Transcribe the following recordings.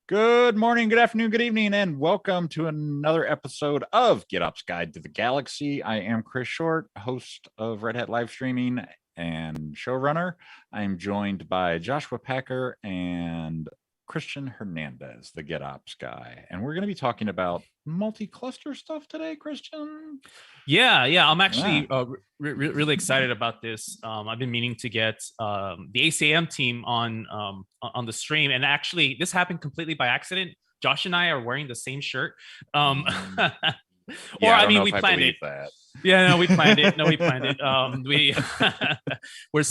Good morning, good afternoon, good evening, and welcome to another episode of GitOps Guide to the Galaxy. I am Chris Short, host of Red Hat Live Streaming and showrunner. I am joined by Joshua Packer and Christian Hernandez, the GitOps guy. And we're going to be talking about multi-cluster stuff today, Christian. Yeah. I'm actually really excited about this. I've been meaning to get the ACM team on the stream, and actually, this happened completely by accident. Josh and I are wearing the same shirt. Yeah, I mean, we planned it. That. Yeah, no, we planned it. No, we planned it. We're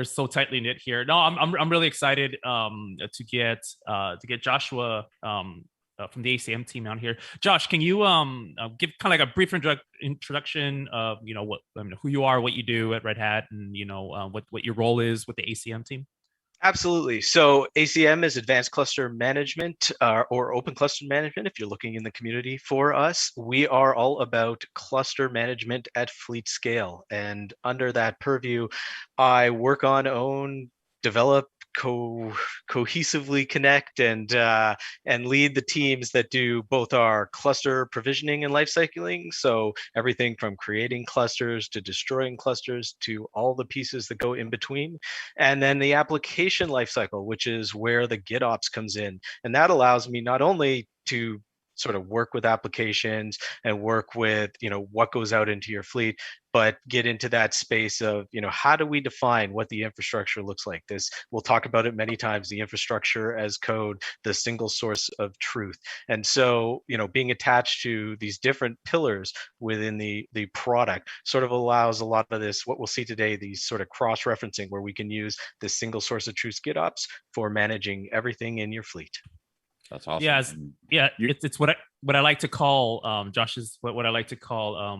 so tightly knit here. No, I'm really excited to get Joshua from the ACM team out here. Josh, can you give kind of like a brief introduction of who you are, what you do at Red Hat, and what your role is with the ACM team? Absolutely. So ACM is Advanced Cluster Management or Open Cluster Management. If you're looking in the community for us, we are all about cluster management at fleet scale. And under that purview, I work on, own, develop, cohesively connect and lead the teams that do both our cluster provisioning and lifecycling. So everything from creating clusters to destroying clusters to all the pieces that go in between. And then the application lifecycle, which is where the GitOps comes in. And that allows me not only to sort of work with applications and work with what goes out into your fleet, but get into that space of how do we define what the infrastructure looks like. This, we'll talk about it many times, the infrastructure as code, the single source of truth. And so being attached to these different pillars within the product sort of allows a lot of this, what we'll see today, these sort of cross-referencing where we can use the single source of truth GitOps for managing everything in your fleet. That's awesome. It's what I like to call Josh, is what I like to call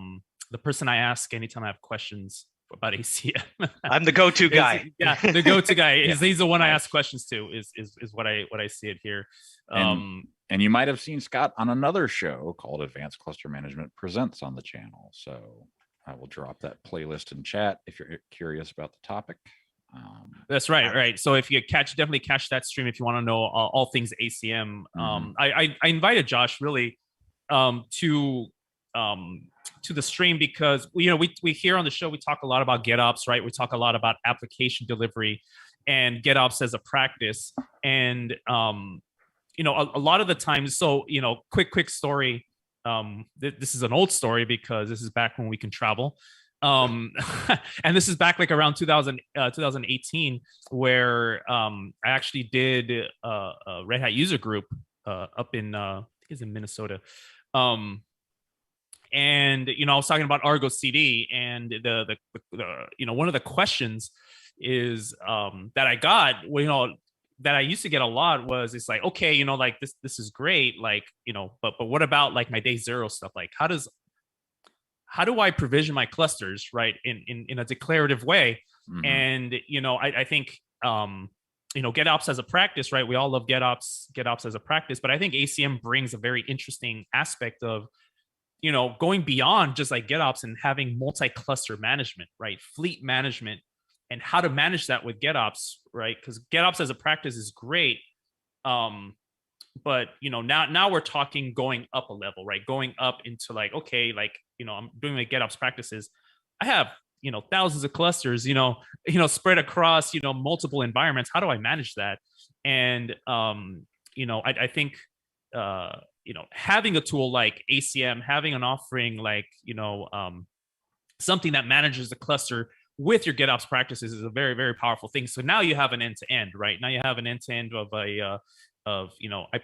the person I ask anytime I have questions about ACM. I'm the go-to guy. The go-to guy. He's the one I ask questions to. Is what I see it here. And you might have seen Scott on another show called Advanced Cluster Management Presents on the channel. So I will drop that playlist in chat if you're curious about the topic. That's right. So if you definitely catch that stream if you want to know all things ACM. I invited Josh really to the stream because we here on the show we talk a lot about GitOps, right? We talk a lot about application delivery and GitOps as a practice, and a lot of the times. So quick story. This is an old story because this is back when we can travel. And this is back like around 2018 where I actually did a Red Hat user group up in I think it's in Minnesota. And I was talking about Argo CD, and the one of the questions is that I got, that I used to get a lot was, it's like, okay, like this is great, like, but what about like my day zero stuff? Like how do I provision my clusters, right, in a declarative way? Mm-hmm. And I think GitOps as a practice, right? We all love GitOps as a practice, but I think ACM brings a very interesting aspect of going beyond just like GitOps and having multi-cluster management, right? Fleet management, and how to manage that with GitOps, right? Because GitOps as a practice is great. But now we're talking going up a level, right? Going up into like, okay, like I'm doing my GitOps practices. I have thousands of clusters, spread across multiple environments. How do I manage that? And I think having a tool like ACM, having an offering like something that manages the cluster with your GitOps practices is a very, very powerful thing. So now you have an end-to-end, right? Now you have an end-to-end of I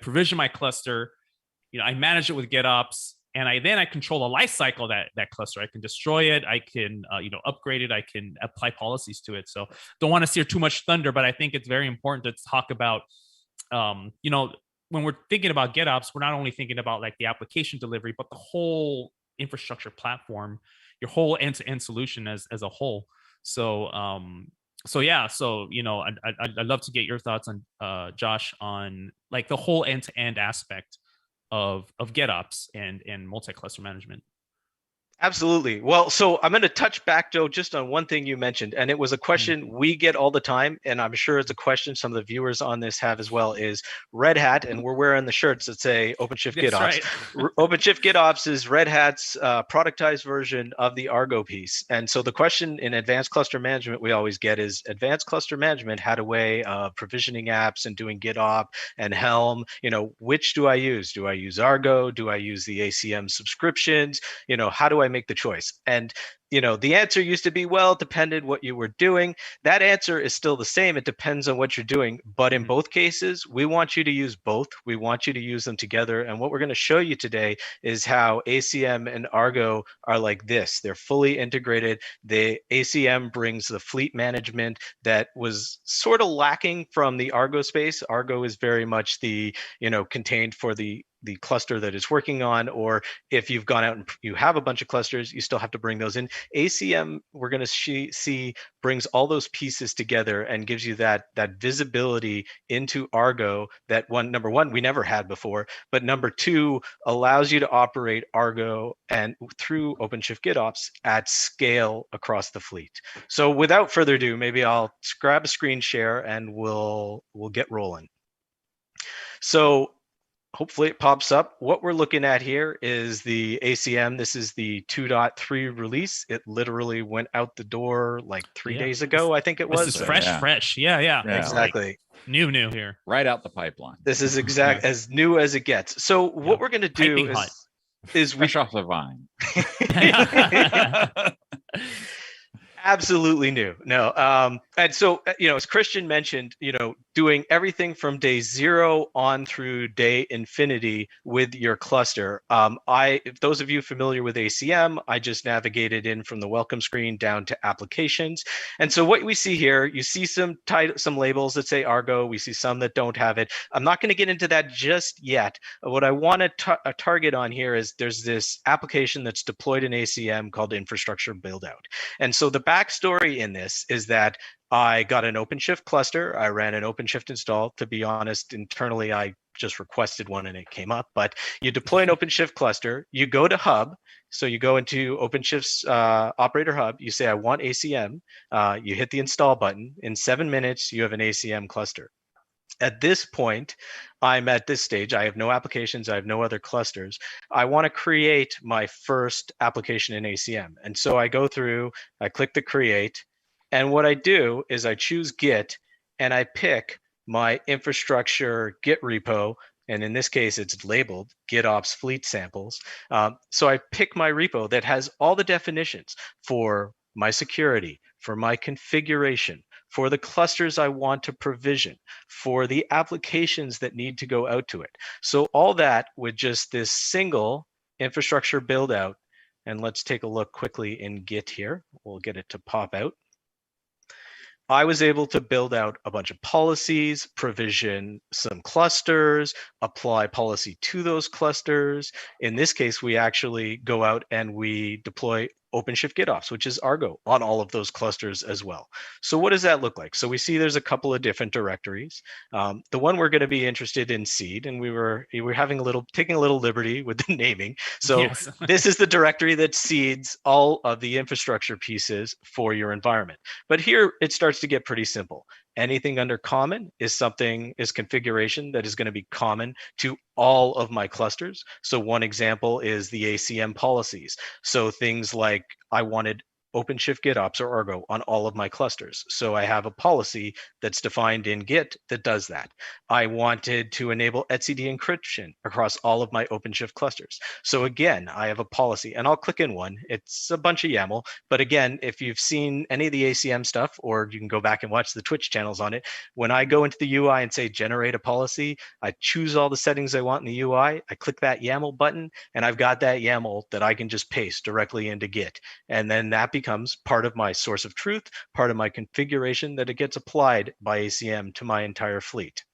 provision my cluster, I manage it with GitOps, and I control the life cycle of that cluster. I can destroy it, I can upgrade it, I can apply policies to it. So don't want to steer too much thunder, but I think it's very important to talk about when we're thinking about GitOps, we're not only thinking about like the application delivery, but the whole infrastructure platform, your whole end-to-end solution as a whole. So I'd love to get your thoughts on Josh on like the whole end-to-end aspect of GitOps and multi-cluster management. Absolutely. Well, so I'm going to touch back, Joe, just on one thing you mentioned, and it was a question we get all the time, and I'm sure it's a question some of the viewers on this have as well, is Red Hat, and we're wearing the shirts that say OpenShift That's GitOps. right. OpenShift GitOps is Red Hat's productized version of the Argo piece. And so the question in advanced cluster management we always get is, advanced cluster management had a way of provisioning apps and doing GitOps and Helm. Which do I use? Do I use Argo? Do I use the ACM subscriptions? How do I make the choice? And the answer used to be, well, it depended what you were doing. That answer is still the same. It depends on what you're doing. But in both cases, we want you to use both. We want you to use them together. And what we're going to show you today is how ACM and Argo are like this. They're fully integrated. The ACM brings the fleet management that was sort of lacking from the Argo space. Argo is very much the, contained for the cluster that it's working on, or if you've gone out and you have a bunch of clusters, you still have to bring those in. ACM, we're going to see, brings all those pieces together and gives you that visibility into Argo that number one, we never had before, but number two, allows you to operate Argo and through OpenShift GitOps at scale across the fleet. So without further ado, maybe I'll grab a screen share and we'll get rolling. So hopefully it pops up. What we're looking at here is the ACM. This is the 2.3 release. It literally went out the door like 3 days ago, I think it was. This is fresh. Yeah. Exactly. Like new here. Right out the pipeline. This is as new as it gets. So what we're going to do is fresh off the vine. Absolutely new. No. And so, as Christian mentioned, doing everything from day 0 on through day infinity with your cluster. If those of you familiar with ACM, I just navigated in from the welcome screen down to applications. And so what we see here, you see some labels that say Argo. We see some that don't have it. I'm not going to get into that just yet. What I want to target on here is there's this application that's deployed in ACM called infrastructure build out. And so the backstory in this is that I got an OpenShift cluster. I ran an OpenShift install. To be honest, internally, I just requested one and it came up. But you deploy an OpenShift cluster, you go to Hub. So you go into OpenShift's operator hub, you say, I want ACM. You hit the install button. In 7 minutes, you have an ACM cluster. At this point, I'm at this stage. I have no applications. I have no other clusters. I want to create my first application in ACM. And so I go through, I click the create. And what I do is I choose Git and I pick my infrastructure Git repo. And in this case, it's labeled GitOps Fleet Samples. So I pick my repo that has all the definitions for my security, for my configuration, for the clusters I want to provision, for the applications that need to go out to it. So all that with just this single infrastructure build out. And let's take a look quickly in Git here. We'll get it to pop out. I was able to build out a bunch of policies, provision some clusters, apply policy to those clusters. In this case, we actually go out and we deploy OpenShift GitOps, which is Argo, on all of those clusters as well. So what does that look like? So we see there's a couple of different directories. The one we're going to be interested in seed, and we were taking a little liberty with the naming. So yes. This is the directory that seeds all of the infrastructure pieces for your environment. But here it starts to get pretty simple. Anything under common is configuration that is going to be common to all of my clusters. So one example is the ACM policies. So things like I wanted OpenShift GitOps or Argo on all of my clusters. So I have a policy that's defined in Git that does that. I wanted to enable etcd encryption across all of my OpenShift clusters. So again, I have a policy and I'll click in one. It's a bunch of YAML, but again, if you've seen any of the ACM stuff, or you can go back and watch the Twitch channels on it, when I go into the UI and say generate a policy, I choose all the settings I want in the UI, I click that YAML button, and I've got that YAML that I can just paste directly into Git. And then that becomes part of my source of truth, part of my configuration that it gets applied by ACM to my entire fleet.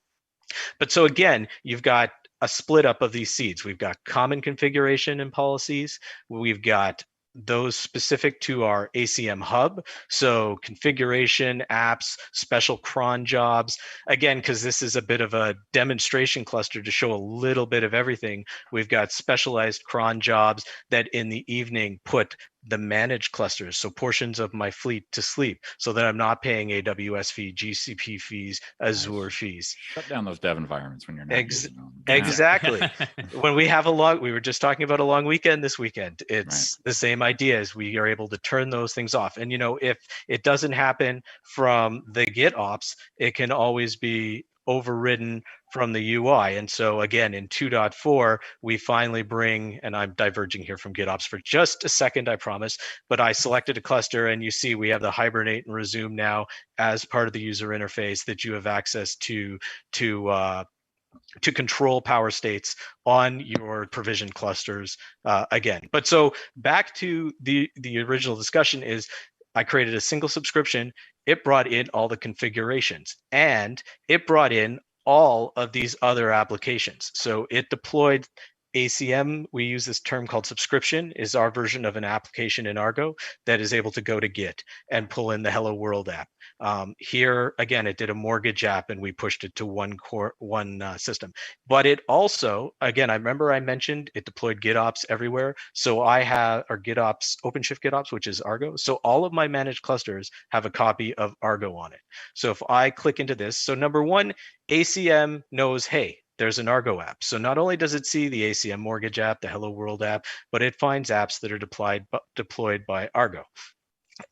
But so again, you've got a split up of these seeds. We've got common configuration and policies. We've got those specific to our ACM hub. So configuration, apps, special cron jobs. Again, because this is a bit of a demonstration cluster to show a little bit of everything, we've got specialized cron jobs that in the evening put the managed clusters, so portions of my fleet, to sleep, so that I'm not paying AWS fee, GCP fees, Azure fees. Shut down those dev environments when you're not using them. Exactly. When we have we were just talking about a long weekend this weekend. It's the same idea, as we are able to turn those things off. And if it doesn't happen from the GitOps, it can always be overridden from the UI. And so again, in 2.4, we finally bring, and I'm diverging here from GitOps for just a second, I promise, but I selected a cluster, and you see we have the hibernate and resume now as part of the user interface that you have access to control power states on your provision clusters again. But so back to the original discussion is, I created a single subscription. It brought in all the configurations, and it brought in all of these other applications. So it deployed ACM. We use this term called subscription, is our version of an application in Argo that is able to go to Git and pull in the Hello World app. Here, again, it did a mortgage app, and we pushed it to one system. But it also, again, I remember I mentioned it deployed GitOps everywhere. So I have, or GitOps, OpenShift GitOps, which is Argo. So all of my managed clusters have a copy of Argo on it. So if I click into this, so number one, ACM knows, hey, there's an Argo app. So not only does it see the ACM mortgage app, the Hello World app, but it finds apps that are deployed by Argo.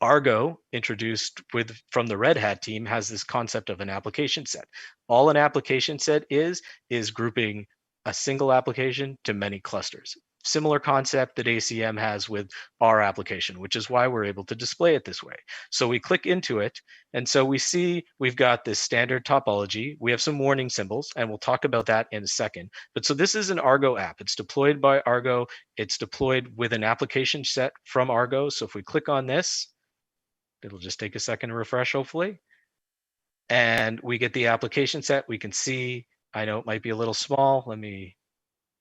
Argo, introduced from the Red Hat team, has this concept of an application set. All an application set is grouping a single application to many clusters. Similar concept that ACM has with our application, which is why we're able to display it this way. So we click into it, and so we see we've got this standard topology. We have some warning symbols, and we'll talk about that in a second. But so this is an Argo app. It's deployed by Argo. It's deployed with an application set from Argo. So if we click on this, it'll just take a second to refresh, hopefully. And we get the application set. We can see, I know it might be a little small.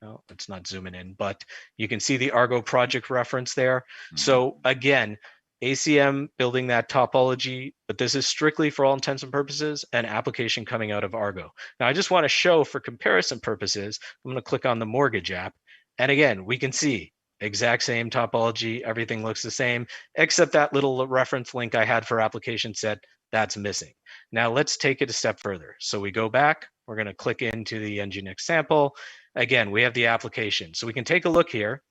No, it's not zooming in, but you can see the Argo project reference there. So again, ACM building that topology, but this is strictly, for all intents and purposes, an application coming out of Argo. Now, I just want to show, for comparison purposes, I'm going to click on the mortgage app. And again, we can see exact same topology. Everything looks the same, except that little reference link I had for application set, that's missing. Now let's take it a step further. So we go back, we're going to click into the Nginx sample. Again, we have the application. So we can take a look here.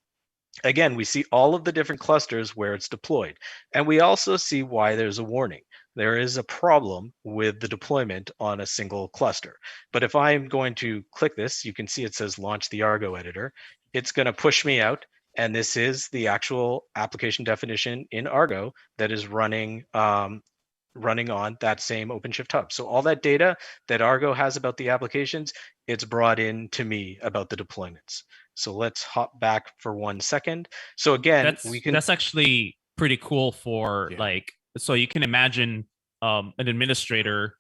Again, we see all of the different clusters where it's deployed. And we also see why there's a warning. There is a problem with the deployment on a single cluster. But if I'm going to click this, you can see it says launch the Argo editor. It's going to push me out. And this is the actual application definition in Argo that is running on that same OpenShift hub. So all that data that Argo has about the applications, it's brought in to me about the deployments. So let's hop back for 1 second. So again, that's actually pretty cool for so you can imagine an administrator,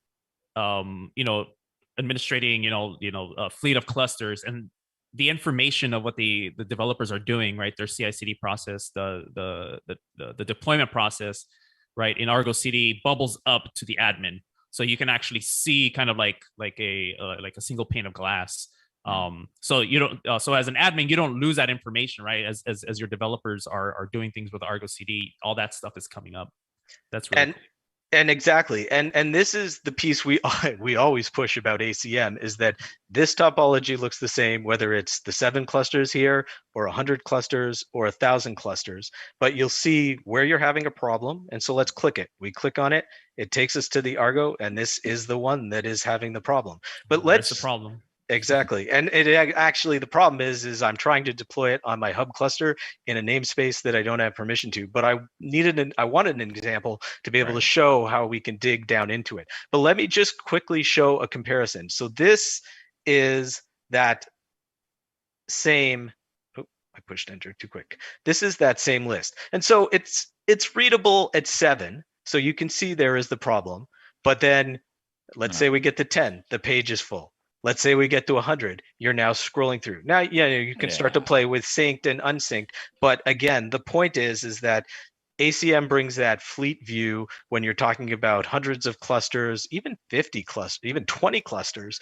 administrating, a fleet of clusters, and the information of what the developers are doing, right? Their CI/CD process, the deployment process, right, in Argo CD bubbles up to the admin, so you can actually see kind of like a single pane of glass. So you don't. So as an admin, you don't lose that information, right? As your developers are doing things with Argo CD, all that stuff is coming up. That's really cool. And exactly, and this is the piece we always push about ACM, is that this topology looks the same whether it's the 7 clusters here or 100 clusters or 1,000 clusters. But you'll see where you're having a problem, and so let's click it. We click on it, it takes us to the Argo, and this is the one that is having the problem. But That's the problem. Exactly. And actually, the problem is I'm trying to deploy it on my hub cluster in a namespace that I don't have permission to, but I wanted an example to be able to show how we can dig down into it. But let me just quickly show a comparison. So this is that same, I pushed enter too quick. This is that same list. And so it's readable at 7. So you can see there is the problem, but then let's say we get to 10, the page is full. Let's say we get to 100. You're now scrolling through. Now, yeah, you can start to play with synced and unsynced. But again, the point is that ACM brings that fleet view when you're talking about hundreds of clusters, even 50 clusters, even 20 clusters.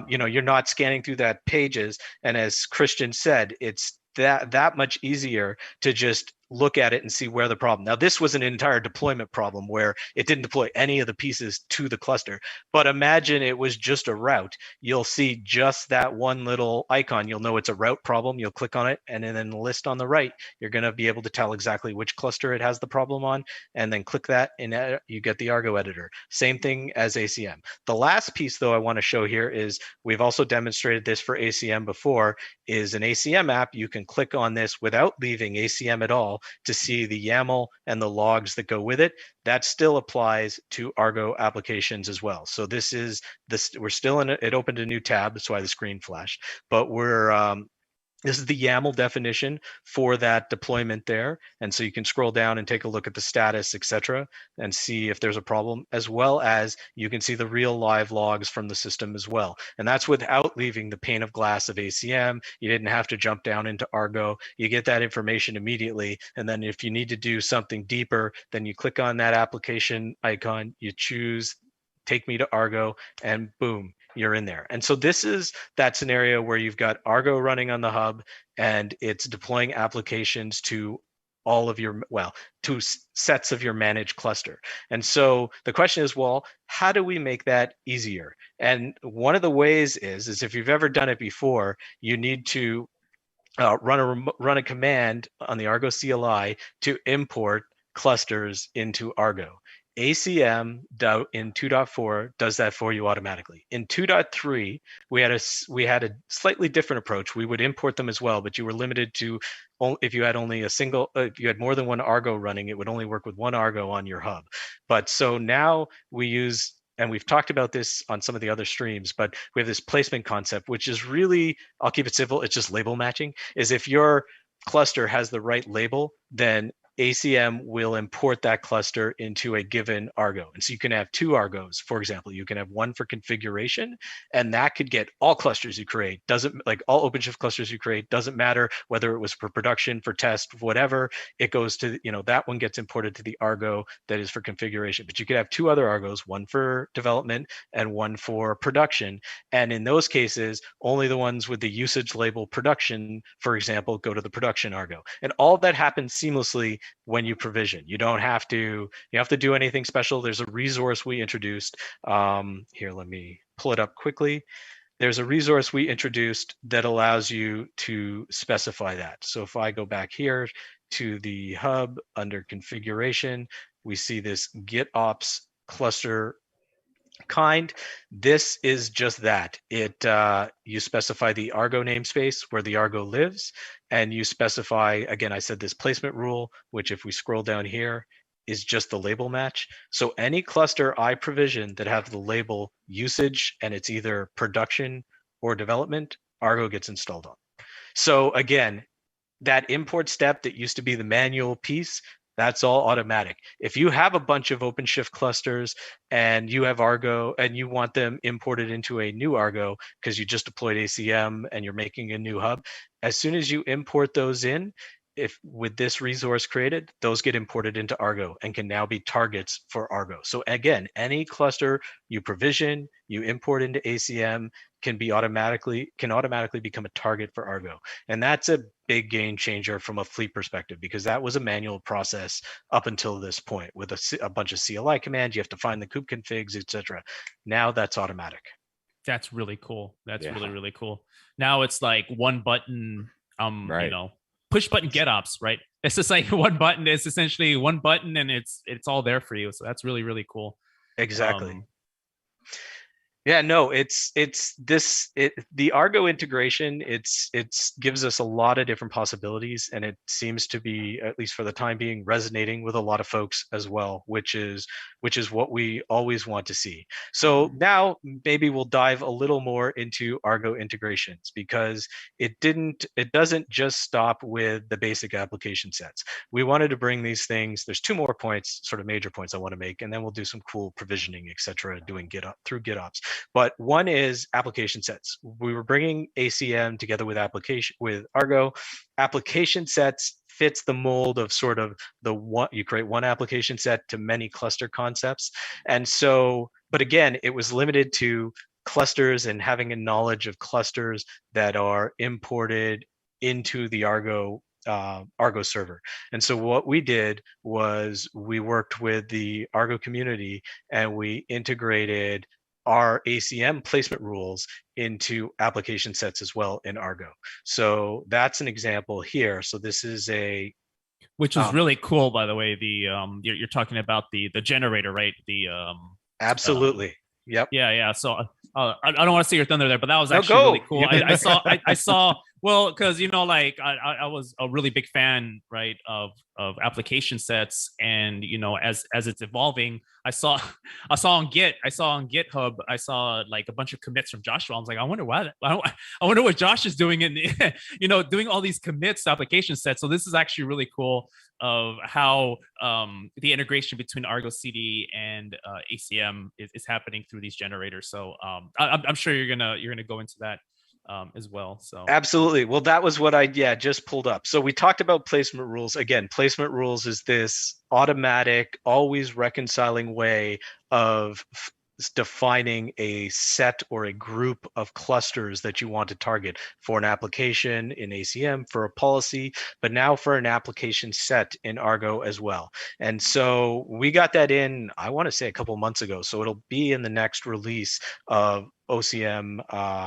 You're not scanning through that pages. And as Christian said, it's that much easier to just look at it and see where the problem. Now, this was an entire deployment problem where it didn't deploy any of the pieces to the cluster. But imagine it was just a route. You'll see just that one little icon. You'll know it's a route problem. You'll click on it, and then in the list on the right, you're going to be able to tell exactly which cluster it has the problem on, and then click that, and you get the Argo editor. Same thing as ACM. The last piece, though, I want to show here is we've also demonstrated this for ACM before, is an ACM app. You can click on this without leaving ACM at all to see the YAML and the logs that go with it. That still applies to Argo applications as well. So we're still in it opened a new tab. That's why the screen flashed. But this is the YAML definition for that deployment there. And so you can scroll down and take a look at the status, etc., and see if there's a problem, as well as you can see the real live logs from the system as well. And that's without leaving the pane of glass of ACM. You didn't have to jump down into Argo. You get that information immediately. And then if you need to do something deeper, then you click on that application icon, you choose take me to Argo, and boom, you're in there. And so this is that scenario where you've got Argo running on the hub and it's deploying applications to all of your, to sets of your managed cluster. And so the question is, well, how do we make that easier? And one of the ways is if you've ever done it before, you need to run a command on the Argo CLI to import clusters into Argo. ACM in 2.4 does that for you automatically. In 2.3, we had a slightly different approach. We would import them as well, but you were limited to if you had only a single, if you had more than one Argo running, it would only work with one Argo on your hub. But so now we use, and we've talked about this on some of the other streams, but we have this placement concept, which is really, I'll keep it simple, it's just label matching, is if your cluster has the right label, then ACM will import that cluster into a given Argo. And so you can have two Argos, for example. You can have one for configuration, and that could get all clusters you create. Doesn't, like all OpenShift clusters you create, doesn't matter whether it was for production, for test, whatever, it goes to, that one gets imported to the Argo that is for configuration. But you could have two other Argos, one for development and one for production. And in those cases, only the ones with the usage label production, for example, go to the production Argo. And all of that happens seamlessly when you provision. You don't have to do anything special. There's a resource we introduced. Here, let me pull it up quickly. There's a resource we introduced that allows you to specify that. So if I go back here to the hub under configuration, we see this GitOps cluster kind. This is just that. You specify the Argo namespace where the Argo lives, and you specify, again, I said this placement rule, which if we scroll down here is just the label match. So any cluster I provision that have the label usage and it's either production or development, Argo gets installed on. So again, that import step that used to be the manual piece, that's all automatic. If you have a bunch of OpenShift clusters and you have Argo and you want them imported into a new Argo because you just deployed ACM and you're making a new hub, as soon as you import those in, if with this resource created, those get imported into Argo and can now be targets for Argo. So again, any cluster you provision, you import into ACM can automatically become a target for Argo. And that's a big game changer from a fleet perspective, because that was a manual process up until this point with a bunch of CLI commands. You have to find the kube configs, etc. Now that's automatic. That's really cool. That's really, really cool. Now it's like one button, right. Push button GitOps, right? It's just like one button. It's essentially one button and it's all there for you. So that's really, really cool. Exactly. Yeah, no, the Argo integration, it's gives us a lot of different possibilities, and it seems to be, at least for the time being, resonating with a lot of folks as well, which is what we always want to see. So now maybe we'll dive a little more into Argo integrations, because it doesn't just stop with the basic application sets. We wanted to bring these things. There's two more points, sort of major points I want to make, and then we'll do some cool provisioning, etc., doing through GitOps. but one is application sets. We were bringing ACM together with Argo. Application sets fits the mold of sort of you create one application set to many cluster concepts. And so, but again, it was limited to clusters and having a knowledge of clusters that are imported into the Argo server. And so what we did was we worked with the Argo community and we integrated our ACM placement rules into application sets as well in Argo. So that's an example here. So this is which is really cool, by the way. The you're talking about the generator, right? Absolutely. Yep. Yeah. So I don't want to steal your thunder there, but that was actually really cool. I saw well, because like I was a really big fan, right, of application sets, and as it's evolving, I saw on GitHub, I saw like a bunch of commits from Joshua. I was like, I wonder what Josh is doing in doing all these commits to application sets. So this is actually really cool of how the integration between Argo CD and ACM is happening through these generators. So I'm sure you're gonna go into that as well. So absolutely. Well, that was what I just pulled up. So we talked about placement rules. Again, placement rules is this automatic, always reconciling way of defining a set or a group of clusters that you want to target for an application in ACM, for a policy, but now for an application set in Argo as well. And so we got that in, I want to say a couple months ago. So it'll be in the next release of OpenShift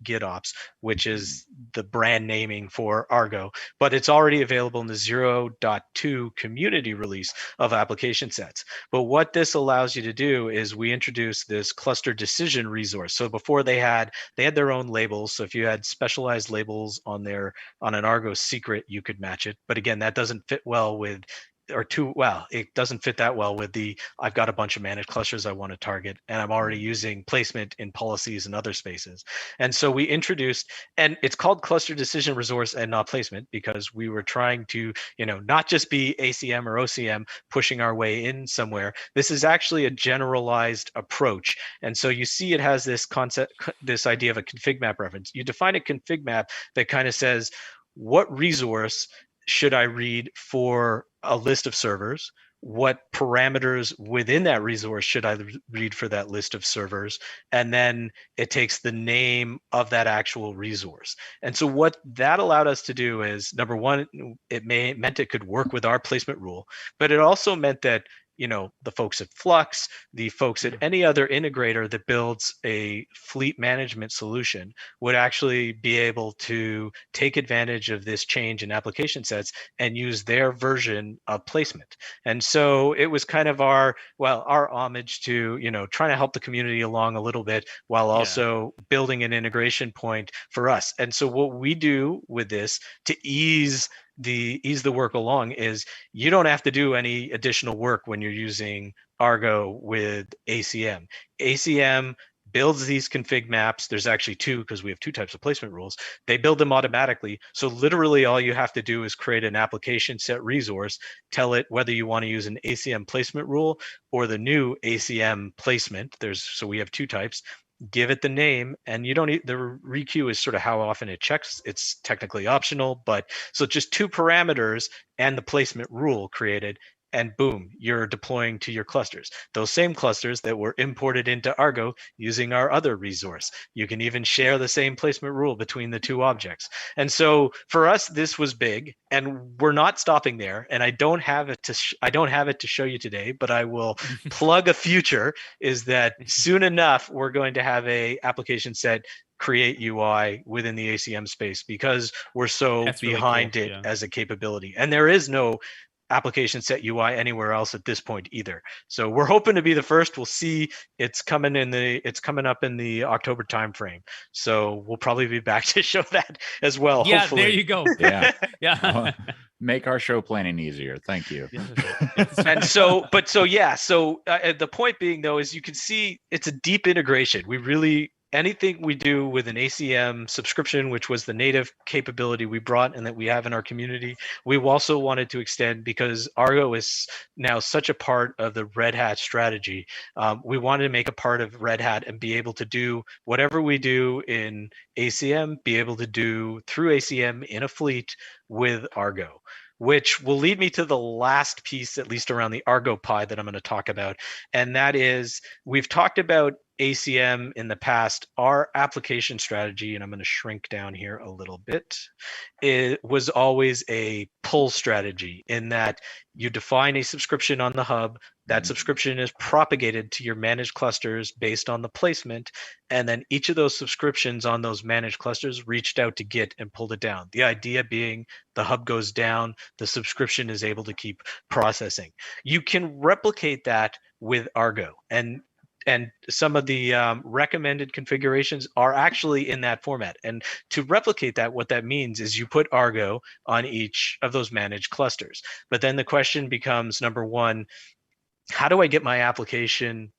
GitOps, which is the brand naming for Argo, but it's already available in the 0.2 community release of application sets. But what this allows you to do is we introduce this cluster decision resource. So before they had their own labels. So if you had specialized labels on an Argo secret, you could match it. But again, that doesn't fit well with it doesn't fit that well with I've got a bunch of managed clusters I want to target, and I'm already using placement in policies and other spaces. And so we introduced, and it's called cluster decision resource and not placement, because we were trying to, not just be ACM or OCM pushing our way in somewhere. This is actually a generalized approach. And so you see it has this concept, this idea of a config map reference. You define a config map that kind of says, what resource should I read for a list of servers? What parameters within that resource should I read for that list of servers? And then it takes the name of that actual resource. And so what that allowed us to do is, number one, it meant it could work with our placement rule, but it also meant that the folks at Flux, the folks at any other integrator that builds a fleet management solution would actually be able to take advantage of this change in application sets and use their version of placement. And so it was kind of our homage to, trying to help the community along a little bit while also building an integration point for us. And so what we do with this to ease the work along is you don't have to do any additional work when you're using Argo with ACM. ACM builds these config maps. There's actually two, because we have two types of placement rules. They build them automatically. So literally all you have to do is create an application set resource, tell it whether you want to use an ACM placement rule or the new ACM placement. So we have two types. Give it the name, and you don't need the requeue is sort of how often it checks. It's technically optional, but so just two parameters and the placement rule created, and boom, you're deploying to your clusters. Those same clusters that were imported into Argo using our other resource. You can even share the same placement rule between the two objects. And so for us, this was big, and we're not stopping there. And I don't have it to show you today, but I will plug a future, is that soon enough, we're going to have a application set create UI within the ACM space, because we're so behind it as a capability. And there is no application set UI anywhere else at this point either. So we're hoping to be the first. We'll see. It's coming up in the October timeframe. So we'll probably be back to show that as well. Yeah, hopefully. There you go. Yeah. Make our show planning easier. Thank you. And so the point being though is you can see it's a deep integration. We really anything we do with an ACM subscription, which was the native capability we brought and that we have in our community, we also wanted to extend because Argo is now such a part of the Red Hat strategy. We wanted to make a part of Red Hat and be able to do whatever we do in ACM, be able to do through ACM in a fleet with Argo, which will lead me to the last piece, at least around the Argo pie that I'm going to talk about. And that is, we've talked about ACM in the past. Our application strategy, and I'm going to shrink down here a little bit, it was always a pull strategy in that you define a subscription on the hub. That subscription is propagated to your managed clusters based on the placement. And then each of those subscriptions on those managed clusters reached out to Git and pulled it down. The idea being the hub goes down, the subscription is able to keep processing. You can replicate that with Argo. And some of the recommended configurations are actually in that format. And to replicate that, what that means is you put Argo on each of those managed clusters. But then the question becomes, number one, how do I get my application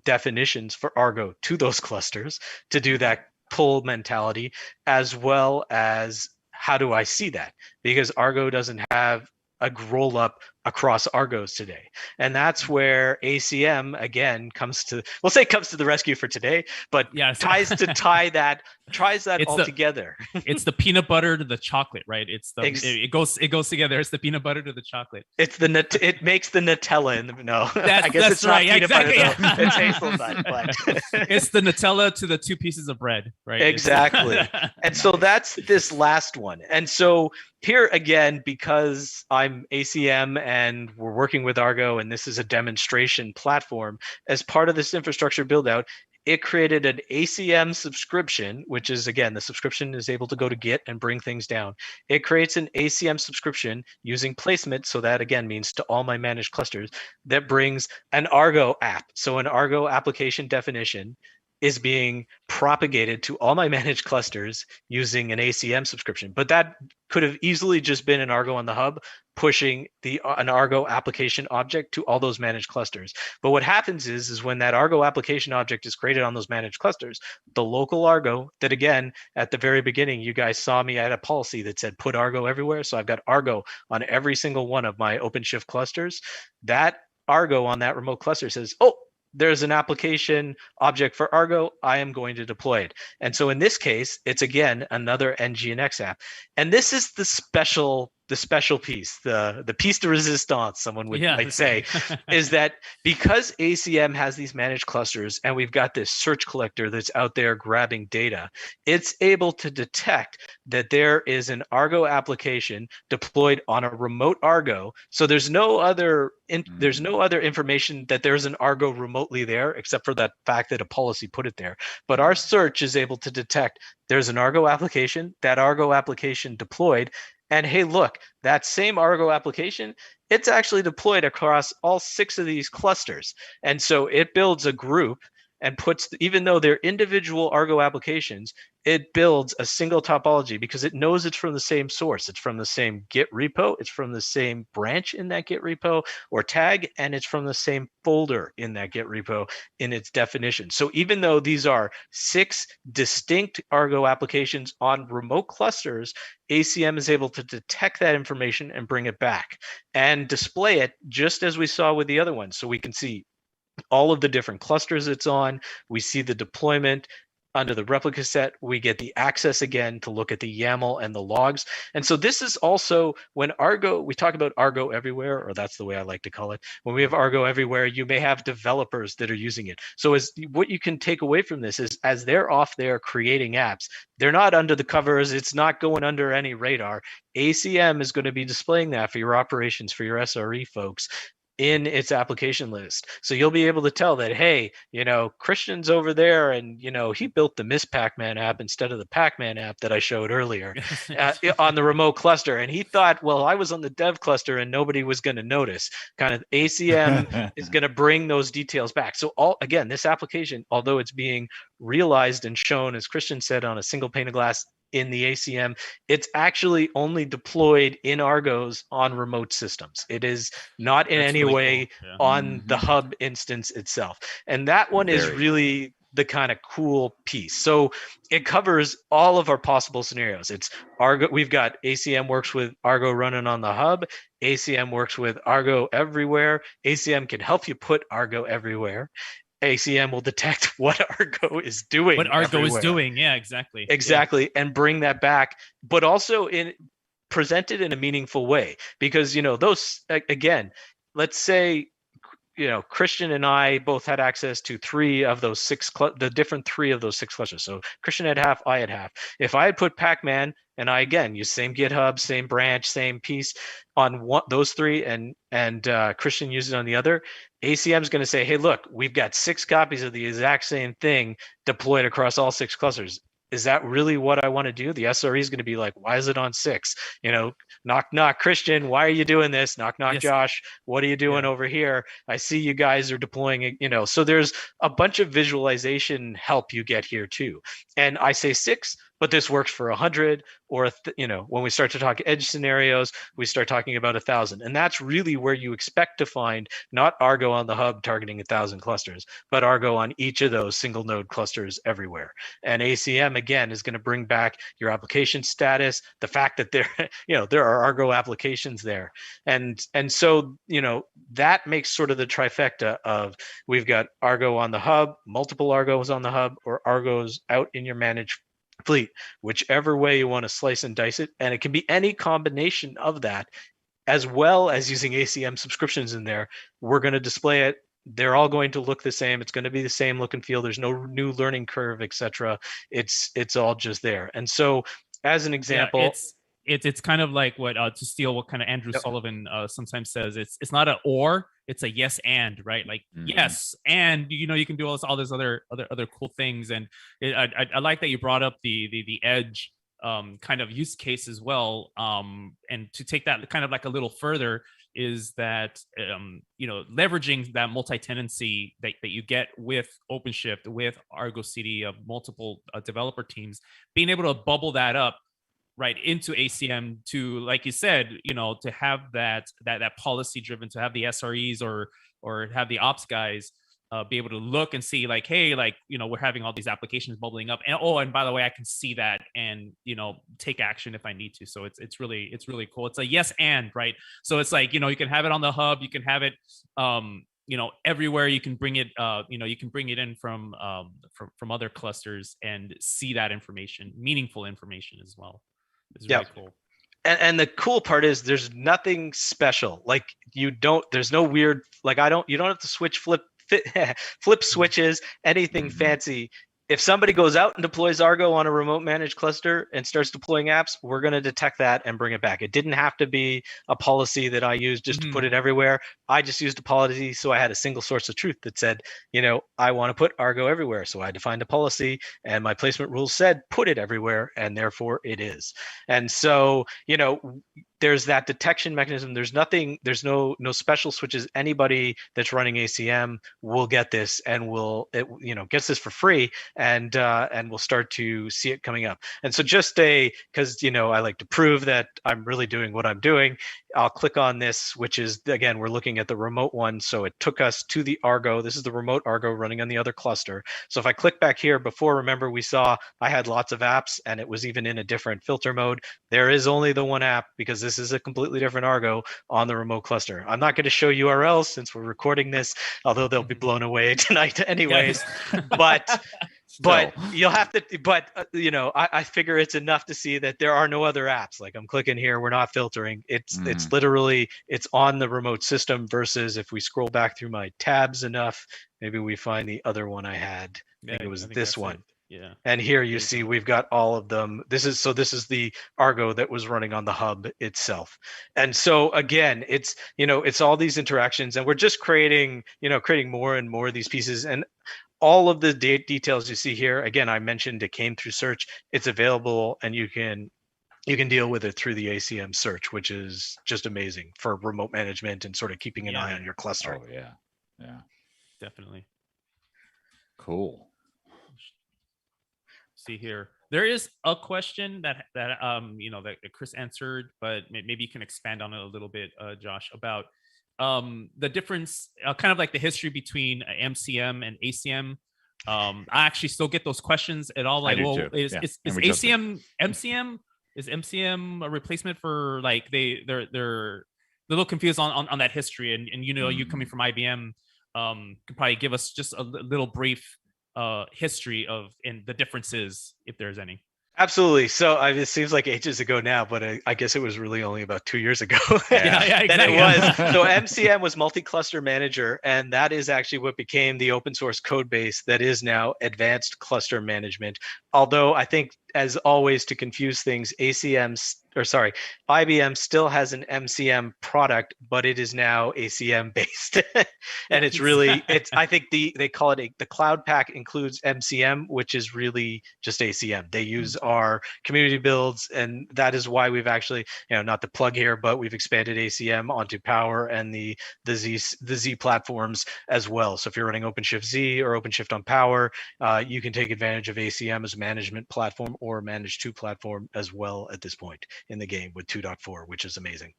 definitions for Argo to those clusters to do that pull mentality, as well as how do I see that? Because Argo doesn't have a roll up across Argos today. And that's where ACM again comes to the rescue for today, but Yes. tries that all together. It's the peanut butter to the chocolate, right? It's the it goes together. It's the peanut butter to the chocolate. It's it makes the Nutella in the I guess it's right. Not peanut Exactly. butter, it's hazelnut, but it's the Nutella to the two pieces of bread, right? Exactly. And so that's this last one. And so here again, because I'm ACM and we're working with Argo, and this is a demonstration platform, as part of this infrastructure build out, it created an ACM subscription, which is, again, the subscription is able to go to Git and bring things down. It creates an ACM subscription using placement. So that, again, means to all my managed clusters that brings an Argo app. So an Argo application definition is being propagated to all my managed clusters using an ACM subscription. But that could have easily just been an Argo on the hub pushing an Argo application object to all those managed clusters. But what happens is when that Argo application object is created on those managed clusters, the local Argo that, again, at the very beginning, you guys saw me at a policy that said put Argo everywhere. So I've got Argo on every single one of my OpenShift clusters. That Argo on that remote cluster says, oh, there's an application object for Argo, I am going to deploy it. And so in this case, it's again another NGINX app. And this is the special piece, the piece de resistance, someone might say, is that because ACM has these managed clusters and we've got this search collector that's out there grabbing data, it's able to detect that there is an Argo application deployed on a remote Argo. So there's no other information that there's an Argo remotely there, except for that fact that a policy put it there. But our search is able to detect there's an Argo application, that Argo application deployed, and hey, look, that same Argo application, it's actually deployed across all 6 of these clusters. And so it builds a group and puts, even though they're individual Argo applications, it builds a single topology because it knows it's from the same source. It's from the same Git repo. It's from the same branch in that Git repo or tag, and it's from the same folder in that Git repo in its definition. So even though these are 6 distinct Argo applications on remote clusters, ACM is able to detect that information and bring it back and display it just as we saw with the other ones. So we can see all of the different clusters it's on. We see the deployment under the replica set. We get the access again to look at the YAML and the logs. And so this is also when Argo, we talk about Argo everywhere, or that's the way I like to call it. When we have Argo everywhere, you may have developers that are using it. So what you can take away from this is as they're off there creating apps, they're not under the covers. It's not going under any radar. ACM is going to be displaying that for your operations, for your SRE folks, in its application list. So you'll be able to tell that, hey, Christian's over there and, he built the Miss Pac-Man app instead of the Pac-Man app that I showed earlier on the remote cluster. And he thought, well, I was on the dev cluster and nobody was going to notice. Kind of ACM is going to bring those details back. So again, this application, although it's being realized and shown, as Christian said, on a single pane of glass in the ACM, it's actually only deployed in Argos on remote systems. It is not in any way on the hub instance itself. And that one is really the kind of cool piece. So it covers all of our possible scenarios. It's Argo. We've got ACM works with Argo running on the hub. ACM works with Argo everywhere. ACM can help you put Argo everywhere. ACM will detect what Argo is doing. What Argo everywhere. is doing. Yeah, exactly. Exactly. Yeah. And bring that back, but also presented in a meaningful way, because, those, again, let's say, Christian and I both had access to three of those six clusters. So Christian had half, I had half. If I had put Pac-Man, and I, again, use same GitHub, same branch, same piece on those three, and Christian used it on the other, ACM is going to say, hey, look, we've got 6 copies of the exact same thing deployed across all 6 clusters. Is that really what I want to do? The SRE is going to be like, why is it on 6? Knock, knock, Christian, why are you doing this? Knock, knock, yes. Josh, what are you doing over here? I see you guys are deploying it, so there's a bunch of visualization help you get here too. And I say 6, but this works for 100, or, when we start to talk edge scenarios, we start talking about 1,000. And that's really where you expect to find not Argo on the hub targeting 1,000 clusters, but Argo on each of those single node clusters everywhere. And ACM, again, is going to bring back your application status, the fact that there are Argo applications there. And so, that makes sort of the trifecta of, we've got Argo on the hub, multiple Argos on the hub, or Argos out in your managed fleet, whichever way you want to slice and dice it. And it can be any combination of that, as well as using ACM subscriptions in there. We're going to display it. They're all going to look the same. It's going to be the same look and feel. There's no new learning curve, etc. It's all just there. And so, as an example, it's kind of like what, to steal what kind of Andrew Sullivan sometimes says, it's not an or, it's a yes and, right? Like, yes, and you can do all this other cool things. And I like that you brought up the edge kind of use case as well. And to take that kind of like a little further, is that leveraging that multi-tenancy that you get with OpenShift, with Argo CD of multiple developer teams, being able to bubble that up right into ACM to, like you said, to have that policy driven, to have the SREs or have the ops guys be able to look and see, like, hey, like, we're having all these applications bubbling up, and by the way, I can see that and take action if I need to. So it's really cool. It's a yes and, right? So it's like, you can have it on the hub, you can have it everywhere. You can bring it you can bring it in from other clusters and see that information, meaningful information as well. It's really cool. And the cool part is, there's nothing special. Like, there's no weird, like, you don't have to flip switches, anything fancy. If somebody goes out and deploys Argo on a remote managed cluster and starts deploying apps, we're going to detect that and bring it back. It didn't have to be a policy that I used just to put it everywhere. I just used a policy, so I had a single source of truth that said, I want to put Argo everywhere. So I defined a policy, and my placement rules said put it everywhere, and therefore it is. And so, there's that detection mechanism. There's no special switches. Anybody that's running ACM will get this, and gets this for free, and we'll start to see it coming up. And so because I like to prove that I'm really doing what I'm doing, I'll click on this, which is, again, we're looking at the remote one. So it took us to the Argo. This is the remote Argo running on the other cluster. So if I click back here, before, remember, we saw I had lots of apps, and it was even in a different filter mode. There is only the one app, because this is a completely different Argo on the remote cluster. I'm not going to show URLs since we're recording this, although they'll be blown away tonight anyways. But you'll have to, I figure it's enough to see that there are no other apps. Like, I'm clicking here, we're not filtering. It's literally, it's on the remote system, versus if we scroll back through my tabs enough, maybe we find the other one I had. I think it was this one. Yeah. And here you see we've got all of them. This is the Argo that was running on the hub itself. And so, again, it's all these interactions, and we're just creating more and more of these pieces. And all of the details you see here, again, I mentioned it came through search. It's available, and you can deal with it through the ACM search, which is just amazing for remote management and sort of keeping an eye on your cluster. Oh yeah, definitely. Cool. See here, there is a question that Chris answered, but maybe you can expand on it a little bit, Josh, about the difference, kind of like the history between MCM and ACM. I actually still get those questions at all. Like, well, is ACM MCM? Is MCM a replacement for like they're a little confused on that history, and you coming from IBM could probably give us just a little brief history of and the differences if there's any. Absolutely. So it seems like ages ago now, but I guess it was really only about 2 years ago. Yeah, exactly. Then it was. So MCM was multi-cluster manager, and that is actually what became the open source code base that is now advanced cluster management. Although I think, as always, to confuse things, IBM still has an MCM product, but it is now ACM based. And I think they call it the Cloud Pak includes MCM, which is really just ACM. They use our community builds, and that is why we've actually, not to plug here, but we've expanded ACM onto Power and the Z platforms as well. So if you're running OpenShift Z or OpenShift on Power, you can take advantage of ACM as a management platform or Manage 2 platform as well at this point in the game with 2.4, which is amazing.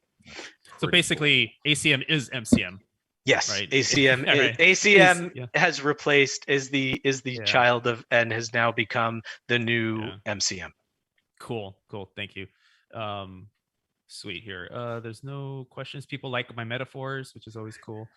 So basically, ACM is MCM. Yes, right? ACM. Right. ACM has replaced is the child of and has now become the new MCM. Cool. Thank you. Sweet here. There's no questions. People like my metaphors, which is always cool.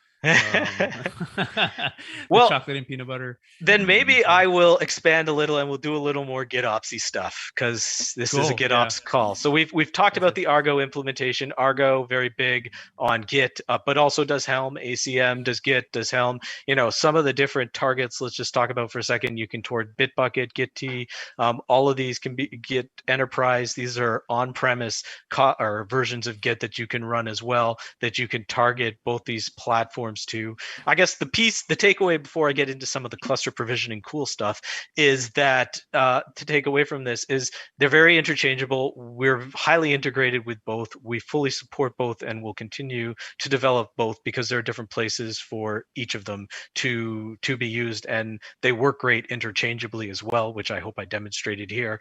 Well, chocolate and peanut butter. Then maybe I will expand a little and we'll do a little more GitOpsy stuff, because this is a GitOps call. So we've talked about the Argo implementation. Argo, very big on Git, but also does Helm. ACM does Git, does Helm. Some of the different targets. Let's just talk about for a second. You can toward Bitbucket, Git. All of these can be Git Enterprise. These are on-premise or versions of Git that you can run as well, that you can target both these platforms to. I guess the takeaway before I get into some of the cluster provisioning cool stuff is that to take away from this is they're very interchangeable. We're highly integrated with both. We fully support both and will continue to develop both, because there are different places for each of them to be used, and they work great interchangeably as well, which I hope I demonstrated here.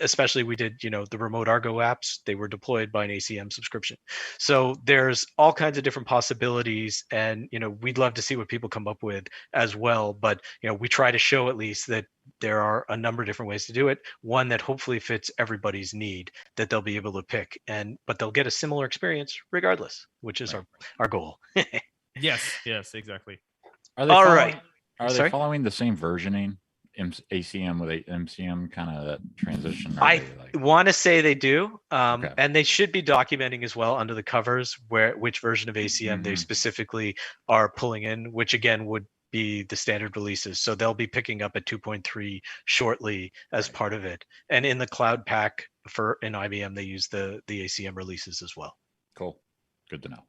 Especially we did, the remote Argo apps, they were deployed by an ACM subscription. So there's all kinds of different possibilities, and we'd love to see what people come up with as well. But we try to show at least that there are a number of different ways to do it. One that hopefully fits everybody's need that they'll be able to pick, but they'll get a similar experience regardless, which is our goal. Yes, exactly. Are they following the same versioning? ACM with MCM kind of transition? I want to say they do, and they should be documenting as well under the covers which version of ACM they specifically are pulling in, which again would be the standard releases. So they'll be picking up at 2.3 shortly as part of it. And in the Cloud Pak in IBM, they use the ACM releases as well. Cool. Good to know.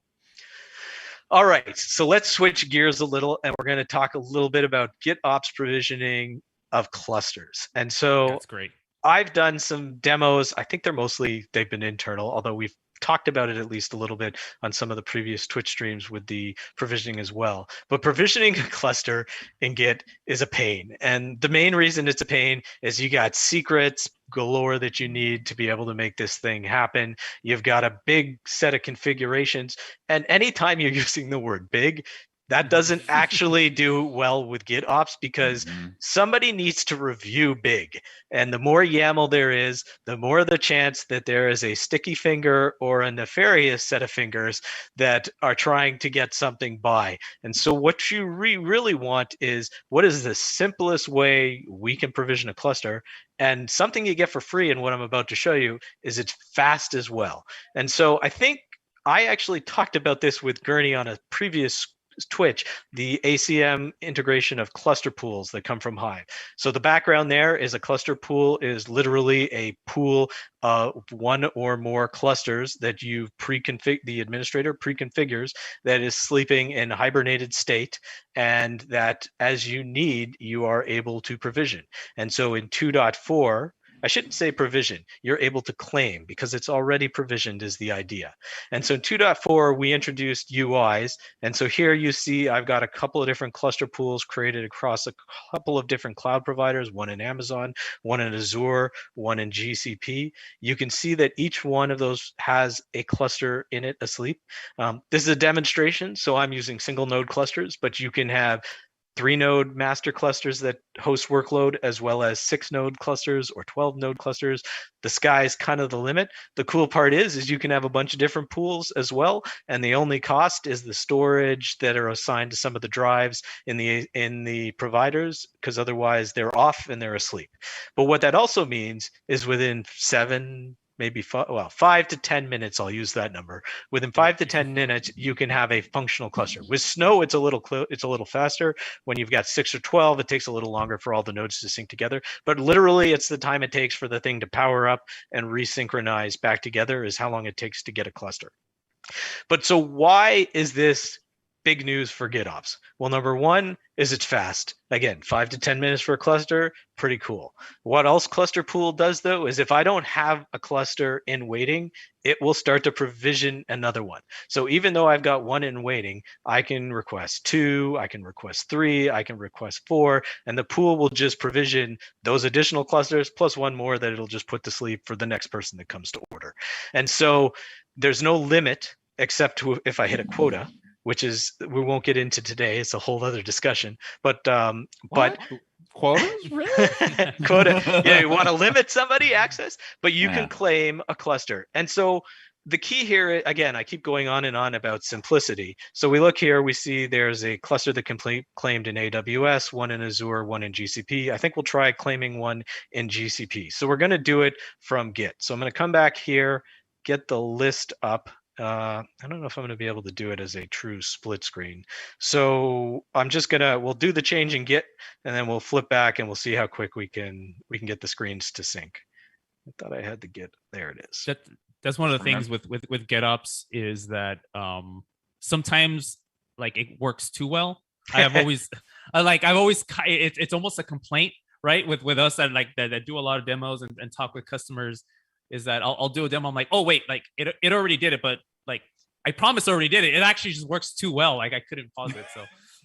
All right, so let's switch gears a little, and we're going to talk a little bit about GitOps provisioning of clusters. And so that's great. I've done some demos. I think they've been internal, although we've talked about it at least a little bit on some of the previous Twitch streams with the provisioning as well. But provisioning a cluster in Git is a pain. And the main reason it's a pain is you got secrets galore that you need to be able to make this thing happen. You've got a big set of configurations. And anytime you're using the word big, that doesn't actually do well with GitOps, because somebody needs to review big. And the more YAML there is, the more the chance that there is a sticky finger or a nefarious set of fingers that are trying to get something by. And so what you really want is, what is the simplest way we can provision a cluster? And something you get for free, and what I'm about to show you, is it's fast as well. And so I think I actually talked about this with Gurney on a previous Twitch, the ACM integration of cluster pools that come from Hive. So the background there is a cluster pool is literally a pool of one or more clusters that you the administrator pre-configures, that is sleeping in hibernated state, and that as you need, you are able to provision. And so in 2.4, I shouldn't say provision, you're able to claim, because it's already provisioned is the idea. And so in 2.4, we introduced UIs. And so here you see I've got a couple of different cluster pools created across a couple of different cloud providers, one in Amazon, one in Azure, one in GCP. You can see that each one of those has a cluster in it asleep. This is a demonstration, so I'm using single node clusters, but you can have 3-node master clusters that host workload, as well as 6-node clusters or 12-node clusters. The sky's kind of the limit. The cool part is you can have a bunch of different pools as well, and the only cost is the storage that are assigned to some of the drives in the providers, because otherwise they're off and they're asleep. But what that also means is within 5 to 10 minutes, I'll use that number. Within 5 to 10 minutes, you can have a functional cluster. With Snow, it's a little faster. When you've got 6 or 12, it takes a little longer for all the nodes to sync together. But literally, it's the time it takes for the thing to power up and resynchronize back together is how long it takes to get a cluster. But so why is this big news for GitOps? Well, number one is it's fast. Again, 5 to 10 minutes for a cluster, pretty cool. What else Cluster Pool does though is if I don't have a cluster in waiting, it will start to provision another one. So even though I've got one in waiting, I can request 2, I can request 3, I can request 4, and the pool will just provision those additional clusters plus one more that it'll just put to sleep for the next person that comes to order. And so there's no limit except if I hit a quota, which is we won't get into today. It's a whole other discussion. But quotas, really? Quota. Yeah, you want to limit somebody access, but you can claim a cluster. And so the key here, again, I keep going on and on about simplicity. So we look here, we see there's a cluster that can be claimed in AWS, one in Azure, one in GCP. I think we'll try claiming one in GCP. So we're going to do it from Git. So I'm going to come back here, get the list up. I don't know if I'm going to be able to do it as a true split screen. So I'm just we'll do the change in Git, and then we'll flip back and we'll see how quick we can get the screens to sync. I thought I had the Git. There it is. That's one of the things with GitOps is that sometimes like it works too well. I've always it's almost a complaint, right? With us that do a lot of demos and talk with customers, is that I'll do a demo. I'm like, oh wait, like it already did it, but like I promised I already did it. It actually just works too well. Like I couldn't pause it. So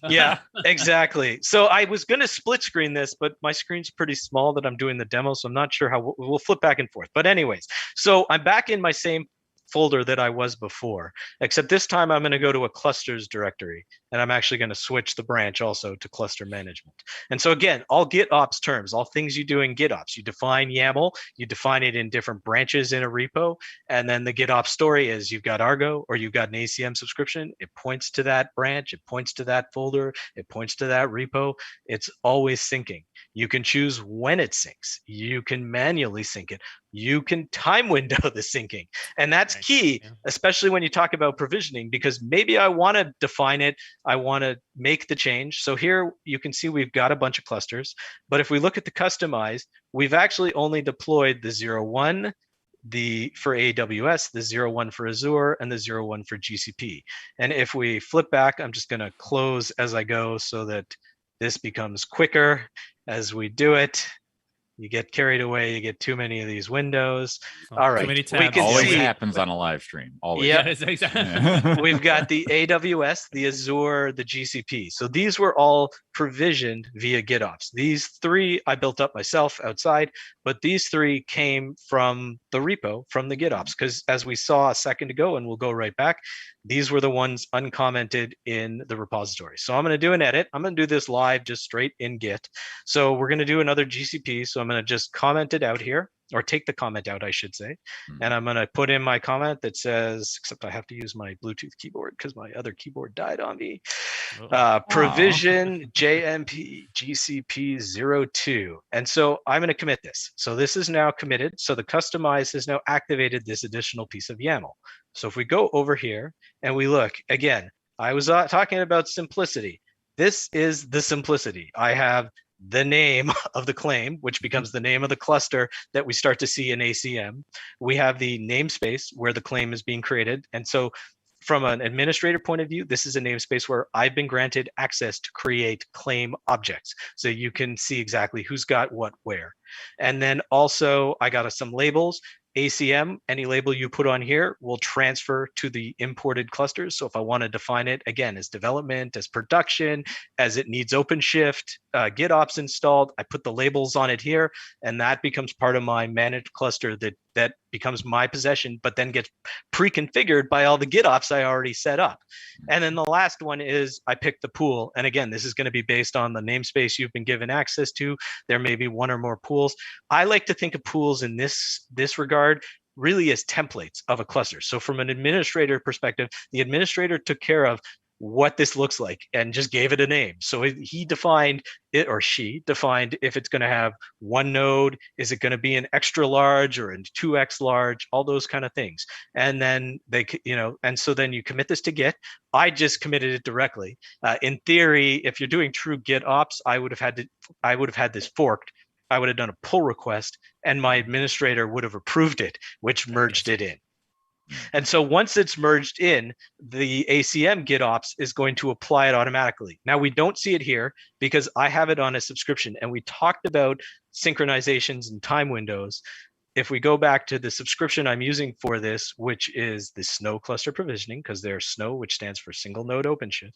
yeah, exactly. So I was going to split screen this, but my screen's pretty small that I'm doing the demo, so I'm not sure how we'll flip back and forth. But anyways, so I'm back in my same folder that I was before, except this time I'm going to go to a clusters directory, and I'm actually going to switch the branch also to cluster management. And so again, all GitOps terms, all things you do in GitOps, you define YAML, you define it in different branches in a repo, and then the GitOps story is you've got Argo or you've got an ACM subscription, it points to that branch, it points to that folder, it points to that repo. It's always syncing. You can choose when it syncs. You can manually sync it. You can time window the syncing. And that's key, especially when you talk about provisioning, because maybe I want to define it. I want to make the change. So here you can see we've got a bunch of clusters. But if we look at the customize, we've actually only deployed the 0.1 for AWS, the 0.1 for Azure, and the 0.1 for GCP. And if we flip back, I'm just going to close as I go so that this becomes quicker as we do it. You get carried away. You get too many of these windows. All right. We can always happens on a live stream. Always. Yeah, exactly. We've got the AWS, the Azure, the GCP. So these were all provisioned via GitOps. These three I built up myself outside, but these three came from the repo, from the GitOps, because as we saw a second ago, and we'll go right back, these were the ones uncommented in the repository. So I'm going to do an edit. I'm going to do this live just straight in Git. So we're going to do another GCP. So I'm going to just comment it out here, or take the comment out, I should say. And I'm going to put in my comment that says, except I have to use my Bluetooth keyboard because my other keyboard died on me. Provision JMP GCP 02. And so I'm going to commit this. So this is now committed. So the customize has now activated this additional piece of YAML. So if we go over here and we look, again, I was talking about simplicity. This is the simplicity. I have the name of the claim, which becomes the name of the cluster that we start to see in ACM. We have the namespace where the claim is being created. And so from an administrator point of view, this is a namespace where I've been granted access to create claim objects. So you can see exactly who's got what where. And then also I got some labels. ACM, any label you put on here will transfer to the imported clusters. So if I want to define it, again, as development, as production, as it needs OpenShift, GitOps installed, I put the labels on it here, and that becomes part of my managed cluster that that becomes my possession, but then gets pre-configured by all the GitOps I already set up. And then the last one is I pick the pool. And again, this is going to be based on the namespace you've been given access to. There may be one or more pools. I like to think of pools in this regard really as templates of a cluster. So from an administrator perspective, the administrator took care of what this looks like and just gave it a name. So he defined it, or she defined, if it's going to have one node, is it going to be an extra large or a 2x large, all those kind of things. And then they, and so then you commit this to Git. I just committed it directly. In theory, if you're doing true GitOps, I would have had this forked. I would have done a pull request and my administrator would have approved it, which merged it in. And so once it's merged in, the ACM GitOps is going to apply it automatically. Now, we don't see it here because I have it on a subscription, and we talked about synchronizations and time windows. If we go back to the subscription I'm using for this, which is the Snow cluster provisioning, because there's Snow, which stands for single node OpenShift,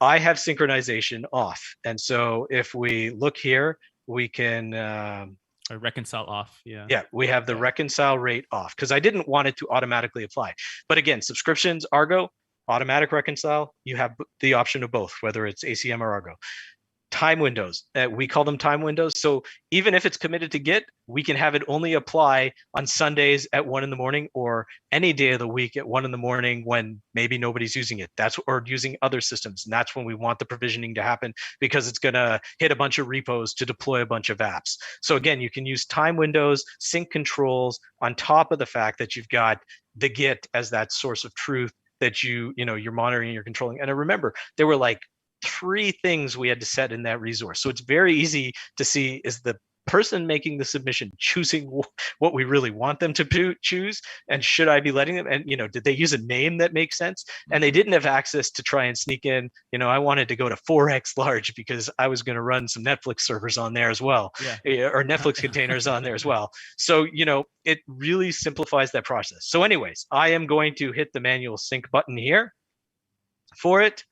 I have synchronization off. And so if we look here, we can reconcile off. Yeah, we have the reconcile rate off because I didn't want it to automatically apply. But again, subscriptions, Argo, automatic reconcile, you have the option of both, whether it's ACM or Argo. Time windows, we call them time windows. So even if it's committed to Git, we can have it only apply on Sundays at 1 a.m. or any day of the week at 1 a.m. when maybe nobody's using it. Or using other systems. And that's when we want the provisioning to happen because it's going to hit a bunch of repos to deploy a bunch of apps. So again, you can use time windows, sync controls on top of the fact that you've got the Git as that source of truth that you're monitoring, you're controlling. And I remember there were like 3 things we had to set in that resource. So it's very easy to see, is the person making the submission choosing what we really want them to choose? And should I be letting them? And, did they use a name that makes sense? And they didn't have access to try and sneak in. I wanted to go to 4x large because I was going to run some Netflix servers on there as well, or Netflix containers on there as well. So, it really simplifies that process. So anyways, I am going to hit the manual sync button here for it,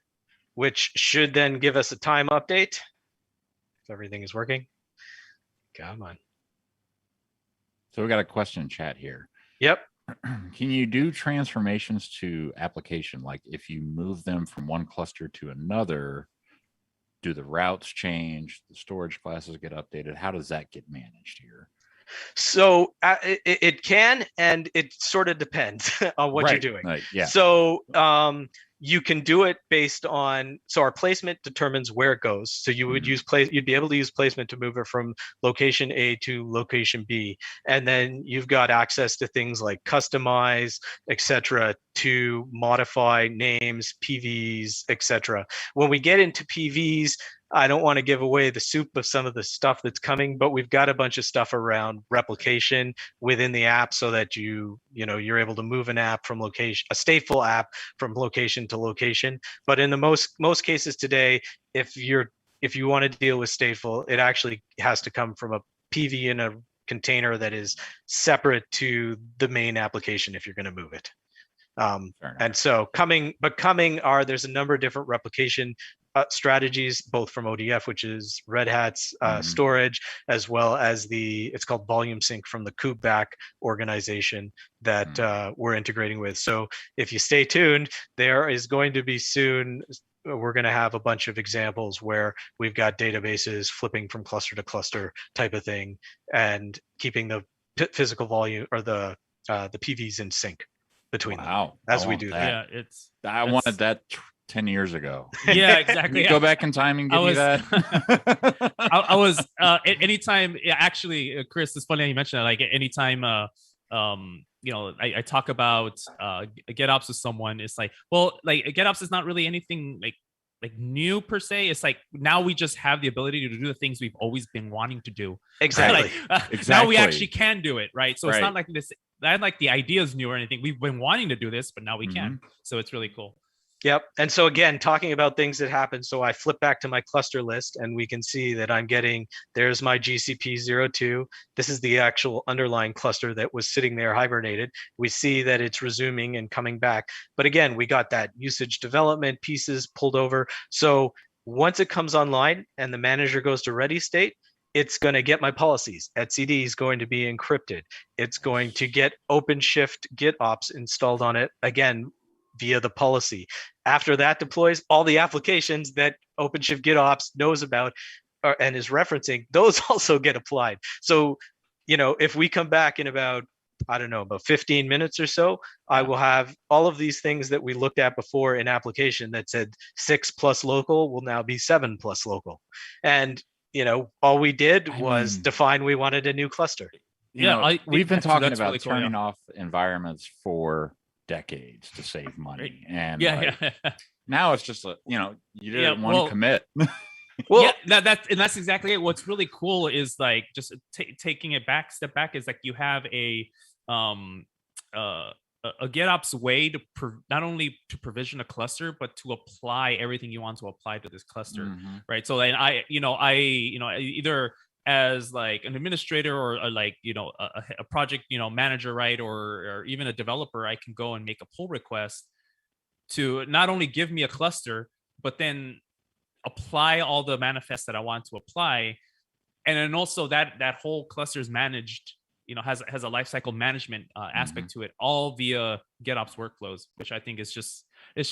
which should then give us a time update if everything is working. Come on. So we got a question in chat here. Yep. Can you do transformations to application? Like if you move them from one cluster to another, do the routes change? The storage classes get updated? How does that get managed here? So it can, and it sort of depends on what you're doing. Yeah. So you can do it based on, so our placement determines where it goes. So you would you'd be able to use placement to move it from location A to location B. And then you've got access to things like customize, etc., to modify names, PVs, etc. When we get into PVs, I don't want to give away the soup of some of the stuff that's coming, but we've got a bunch of stuff around replication within the app so that you're able to move an app from location, a stateful app from location to location. But in the most cases today, if you want to deal with stateful, it actually has to come from a PV in a container that is separate to the main application if you're going to move it. And so there's a number of different replication strategies, both from ODF, which is Red Hat's storage, as well as it's called volume sync from the Kubeback organization that we're integrating with. So if you stay tuned, there is going to be soon, we're going to have a bunch of examples where we've got databases flipping from cluster to cluster type of thing and keeping the physical volume or the PVs in sync between them as we do that. Yeah, I wanted that 10 years ago. Yeah, exactly. Go back in time and give me that. I was anytime. Yeah, actually, Chris, it's funny that you mentioned that. Like anytime, I talk about GitOps with someone. It's like, well, like GitOps is not really anything like new per se. It's like now we just have the ability to do the things we've always been wanting to do. Exactly. Now we actually can do it, right? So it's not like this. Not like the idea is new or anything. We've been wanting to do this, but now we can. So it's really cool. Yep. And so again, talking about things that happen. So I flip back to my cluster list and we can see that there's my GCP 02. This is the actual underlying cluster that was sitting there hibernated. We see that it's resuming and coming back. But again, we got that usage development pieces pulled over. So once it comes online and the manager goes to ready state, it's going to get my policies. etcd is going to be encrypted. It's going to get OpenShift GitOps installed on it, again, via the policy. After that deploys, all the applications that OpenShift GitOps knows about and is referencing, those also get applied. So, if we come back in about, I don't know, about 15 minutes or so, I will have all of these things that we looked at before in application that said 6+ local will now be 7+ local. And, all we did was define we wanted a new cluster. We've been talking about really turning off environments for decades to save money. And now it's just, you did one commit. Well, that's exactly it. What's really cool is like just taking it step back is like you have a GitOps way to not only to provision a cluster, but to apply everything you want to apply to this cluster, right? So then I either as like an administrator or like a project manager, right, or even a developer, I can go and make a pull request to not only give me a cluster, but then apply all the manifests that I want to apply, and then also that whole cluster is managed, has a lifecycle management aspect to it, all via GitOps workflows, which I think is just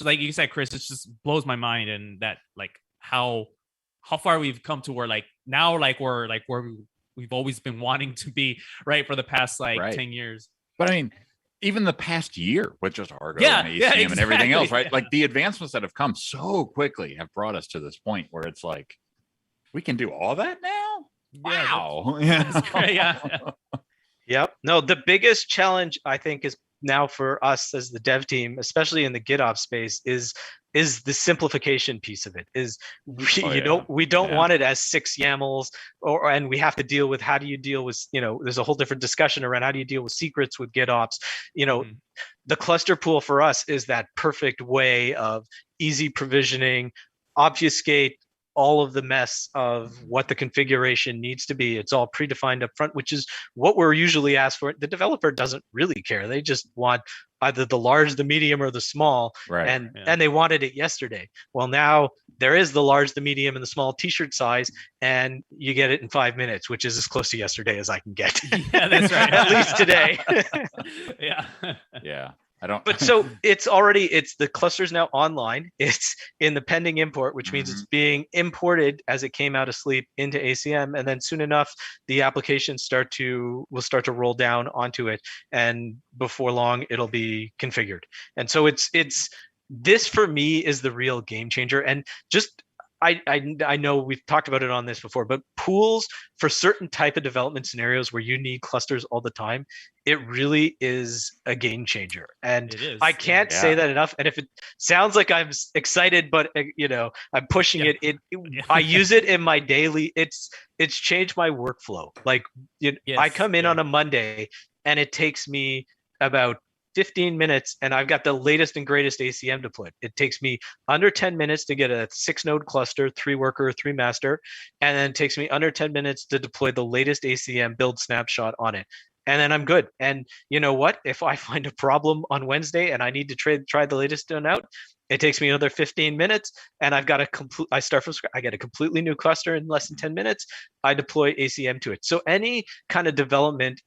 like you said, Chris, it just blows my mind, and that like how far we've come to where like now like we're like where we've always been wanting to be, right, for the past like 10 years. But I mean, even the past year with just Argo and ACM and everything else, right? Like the advancements that have come so quickly have brought us to this point where it's like, we can do all that now? Wow. That's great, Yep. No, the biggest challenge I think is now for us as the dev team, especially in the GitOps space, is the simplification piece of it. Is we don't want it as 6 YAMLs, and we have to deal with how do you deal with, there's a whole different discussion around how do you deal with secrets with GitOps. The cluster pool for us is that perfect way of easy provisioning, obfuscate all of the mess of what the configuration needs to be. It's all predefined up front, which is what we're usually asked for. The developer doesn't really care. They just want either the large, the medium, or the small, and they wanted it yesterday. Well, now there is the large, the medium, and the small t-shirt size, and you get it in 5 minutes, which is as close to yesterday as I can get. Yeah, that's right. At least today. Yeah. I don't. But so it's the cluster's now online. It's in the pending import, which means it's being imported as it came out of sleep into ACM, and then soon enough the applications will start to roll down onto it, and before long it'll be configured. And so it's this for me is the real game changer. And just I know we've talked about it on this before, but pools for certain type of development scenarios where you need clusters all the time, it really is a game changer. And I can't say that enough. And if it sounds like I'm excited, but I'm pushing it, I use it in my daily. It's changed my workflow. Like I come in on a Monday, and it takes me about 15 minutes, and I've got the latest and greatest ACM deployed. It takes me under 10 minutes to get a 6-node cluster, 3 worker, 3 master, and then it takes me under 10 minutes to deploy the latest ACM build snapshot on it. And then I'm good. And you know what? If I find a problem on Wednesday and I need to try the latest one out, it takes me another 15 minutes, and I've got I start from scratch. I get a completely new cluster in less than 10 minutes. I deploy ACM to it. So any kind of development,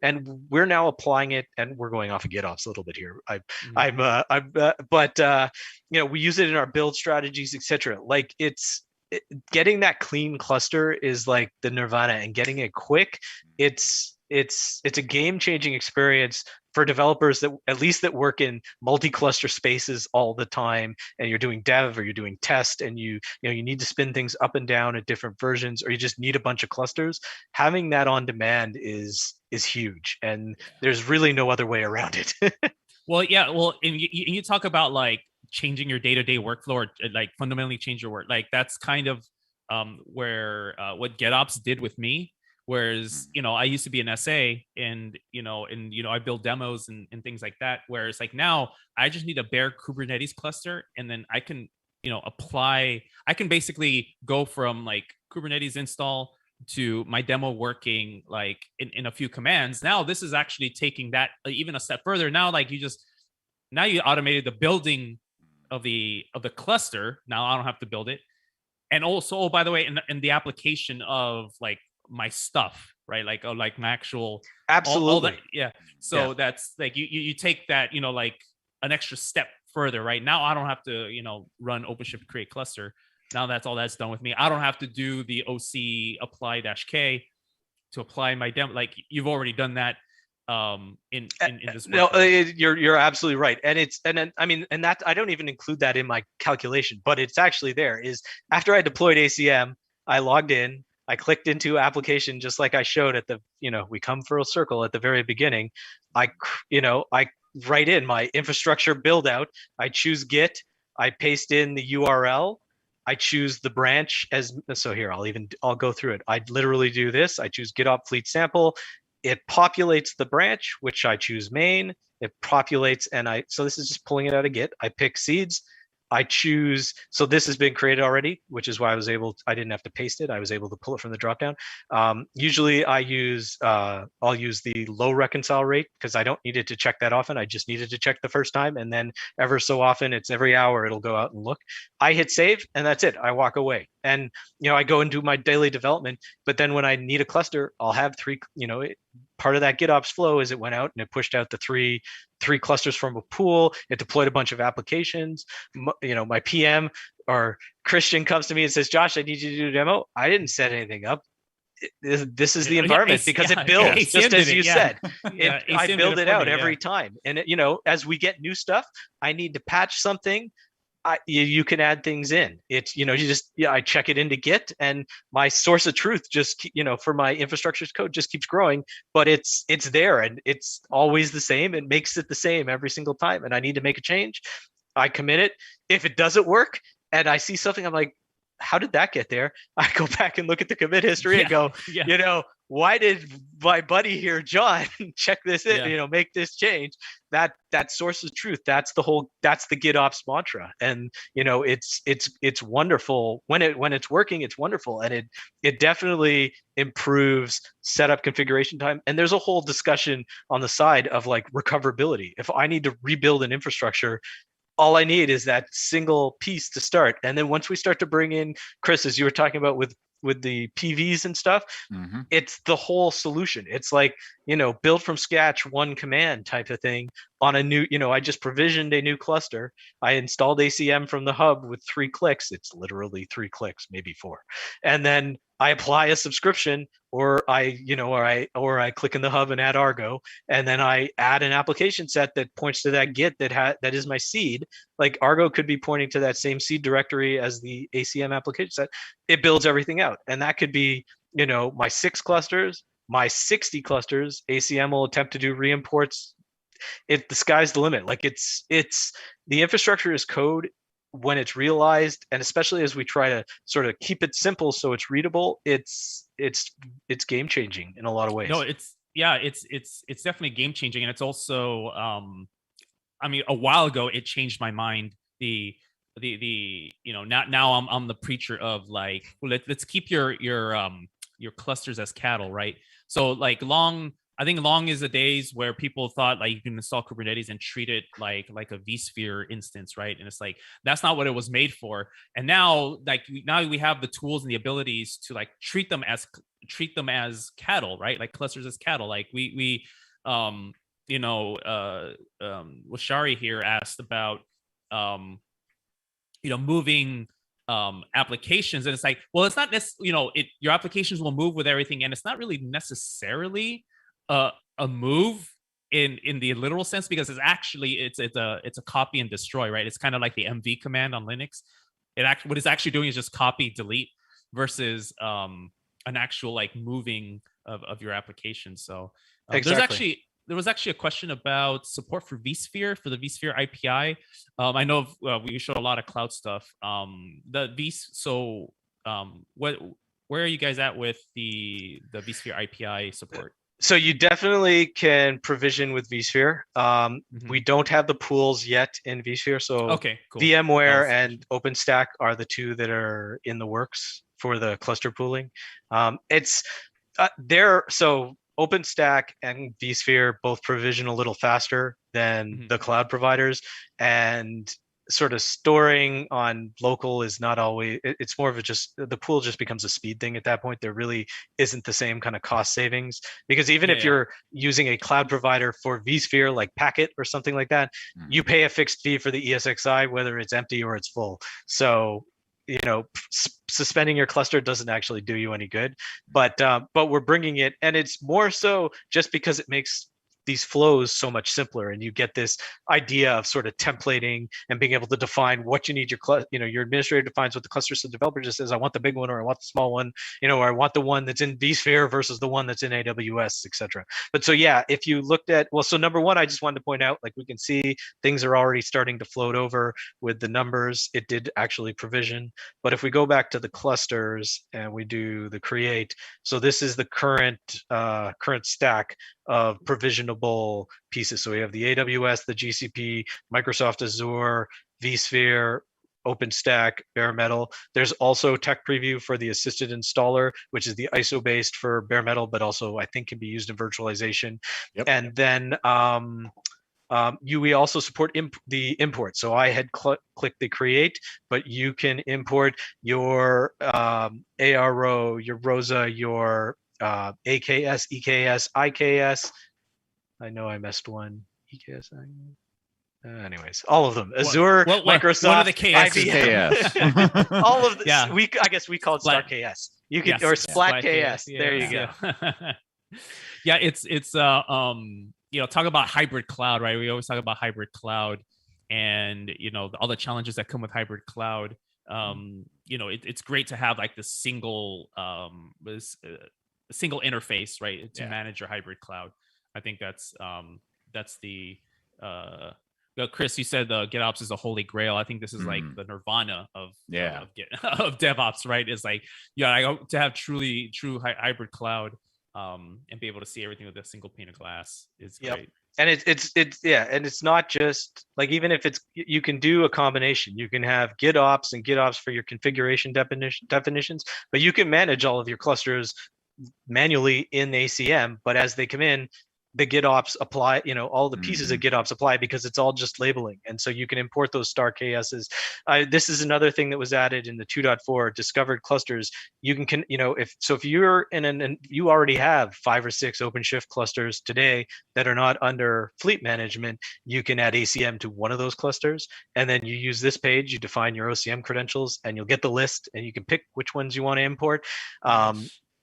and we're now applying it, and we're going off of GitOps a little bit here. We use it in our build strategies, etc. Like getting that clean cluster is like the nirvana, and getting it quick. It's a game-changing experience for developers that work in multi-cluster spaces all the time, and you're doing dev or you're doing test, and you need to spin things up and down at different versions, or you just need a bunch of clusters. Having that on demand is huge, and there's really no other way around it. And you talk about like changing your day-to-day workflow, or like fundamentally change your work. Like that's kind of where what GitOps did with me. Whereas, I used to be an SA, and I build demos and things like that. Whereas like now I just need a bare Kubernetes cluster, and then I can, I can basically go from like Kubernetes install to my demo working like in a few commands. Now this is actually taking that even a step further. Now, like you automated the building of the cluster. Now I don't have to build it. And also, by the way, in the application of like my stuff, right? Like my actual Absolutely. all that, yeah. So that's like you take that, like an extra step further, right? Now I don't have to, run OpenShift create cluster. Now that's all that's done with me. I don't have to do the OC apply -K to apply my demo. Like you've already done that in this no, workflow. you're absolutely right. And that I don't even include that in my calculation, but it's actually there. Is after I deployed ACM, I logged in, I clicked into application just like I showed at the, we come full circle at the very beginning. I write in my infrastructure build out. I choose Git. I paste in the URL. I choose the branch so here, I'll go through it. I literally do this. I choose GitOps fleet sample. It populates the branch, which I choose main. It populates, so this is just pulling it out of Git. I pick seeds. I choose, so this has been created already, which is why I didn't have to paste it. I was able to pull it from the dropdown. Usually I'll use the low reconcile rate because I don't need it to check that often. I just needed to check the first time. And then ever so often, it's every hour, it'll go out and look. I hit save and that's it. I walk away. And, I go and do my daily development. But then when I need a cluster, I'll have three, part of that GitOps flow is it went out and it pushed out the three clusters from a pool. It deployed a bunch of applications. My PM or Christian comes to me and says, Josh, I need you to do a demo. I didn't set anything up. This is the environment because it builds just as you said. I build it out every time. And as we get new stuff, I need to patch something. You can add things in. It's, I check it into Git and my source of truth just, for my infrastructure code just keeps growing, but it's there and it's always the same. It makes it the same every single time. And I need to make a change. I commit it. If it doesn't work and I see something, I'm like, how did that get there? I go back and look at the commit history and go, why did my buddy here, John, check this in, make this change? That source of truth, that's the GitOps mantra. And, it's wonderful when it's working, it's wonderful. And it definitely improves setup configuration time. And there's a whole discussion on the side of like recoverability. If I need to rebuild an infrastructure, all I need is that single piece to start. And then once we start to bring in, Chris, as you were talking about with the PVs and stuff, it's the whole solution. It's like, build from scratch one command type of thing on a new, I just provisioned a new cluster. I installed ACM from the hub with 3 clicks. It's literally 3 clicks, maybe 4. And then I apply a subscription or I click in the hub and add Argo. And then I add an application set that points to that Git that is my seed. Like Argo could be pointing to that same seed directory as the ACM application set. It builds everything out. And that could be, my 6 clusters, my 60 clusters. ACM will attempt to do reimports. The sky's the limit. Like it's the infrastructure is code when it's realized, and especially as we try to sort of keep it simple so it's readable, it's game changing in a lot of ways. No, it's definitely game changing, and it's also a while ago it changed my mind. Now I'm the preacher of like, let's keep your clusters as cattle, right? So like I think long is the days where people thought like you can install Kubernetes and treat it like a vSphere instance, right? And it's like that's not what it was made for. And now we have the tools and the abilities to like treat them as cattle, right? Like clusters as cattle. Like Washari here asked about moving applications, and it's like, well, it's not your applications will move with everything, and it's not really necessarily a move in the literal sense, because it's a copy and destroy, right? It's kind of like the MV command on Linux. What it's actually doing is just copy delete versus an actual like moving of your application. So exactly. There was actually a question about support for vSphere, for the vSphere IPI. I know we showed a lot of cloud stuff. Where are you guys at with the vSphere IPI support? So you definitely can provision with vSphere. We don't have the pools yet in vSphere. So okay, cool. VMware and OpenStack are the 2 that are in the works for the cluster pooling. So OpenStack and vSphere both provision a little faster than the cloud providers. And sort of storing on local is not always, it's more of the pool just becomes a speed thing at that point. There really isn't the same kind of cost savings, because even if you're using a cloud provider for vSphere like Packet or something like that, you pay a fixed fee for the ESXi, whether it's empty or it's full. So suspending your cluster doesn't actually do you any good, but we're bringing it, and it's more so just because it makes these flows so much simpler, and you get this idea of sort of templating and being able to define what you need your administrator defines what the cluster, so the developer just says, I want the big one, or I want the small one, or I want the one that's in vSphere versus the one that's in AWS, etc. But so yeah, if you looked at, so number one, I just wanted to point out, like, we can see things are already starting to float over with the numbers. It did actually provision, but if we go back to the clusters and we do the create, so this is the current stack of provisionable pieces. So we have the AWS, the GCP, Microsoft Azure, vSphere, OpenStack, bare metal. There's also tech preview for the assisted installer, which is the ISO based for bare metal, but also I think can be used in virtualization. Yep. And then we also support the import. So I had clicked the create, but you can import your ARO, your ROSA, your AKS, EKS, IKS. I know I missed one. EKS. Anyways, all of them. Azure, Microsoft, what are the KS? IKS. All of this. Yeah. I guess we call it Star KS. You can, or Splat KS. There you go. Yeah, it's talk about hybrid cloud, right? We always talk about hybrid cloud, and all the challenges that come with hybrid cloud. It's great to have like the single interface, right, to manage your hybrid cloud. I think that's the Chris, you said the GitOps is a holy grail. I think this is like the nirvana of DevOps, right? It's like, to have true hybrid cloud and be able to see everything with a single pane of glass is great. And it's not just like, even if you can do a combination. You can have GitOps and GitOps for your configuration definitions, but you can manage all of your clusters manually in ACM, but as they come in, the GitOps apply, all the pieces of GitOps apply, because it's all just labeling. And so you can import those star KSs. This is another thing that was added in the 2.4 discovered clusters. You can, if you're you already have 5 or 6 OpenShift clusters today that are not under fleet management, you can add ACM to one of those clusters. And then you use this page, you define your OCM credentials, and you'll get the list, and you can pick which ones you want to import.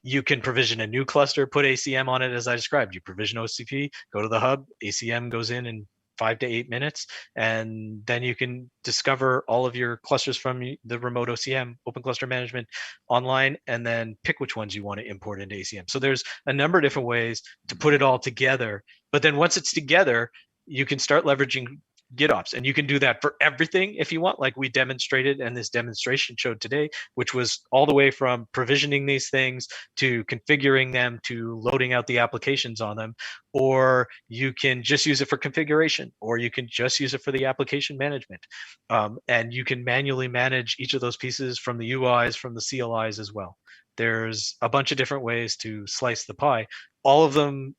You can provision a new cluster, put ACM on it as I described. You provision OCP, go to the hub, ACM goes in 5 to 8 minutes, and then you can discover all of your clusters from the remote OCM, Open Cluster Management, online, and then pick which ones you want to import into ACM. So there's a number of different ways to put it all together. But then once it's together, you can start leveraging GitOps, and you can do that for everything if you want, like we demonstrated and this demonstration showed today, which was all the way from provisioning these things to configuring them to loading out the applications on them. Or you can just use it for configuration, or you can just use it for the application management, and you can manually manage each of those pieces from the UIs, from the CLIs as well. There's a bunch of different ways to slice the pie, all of them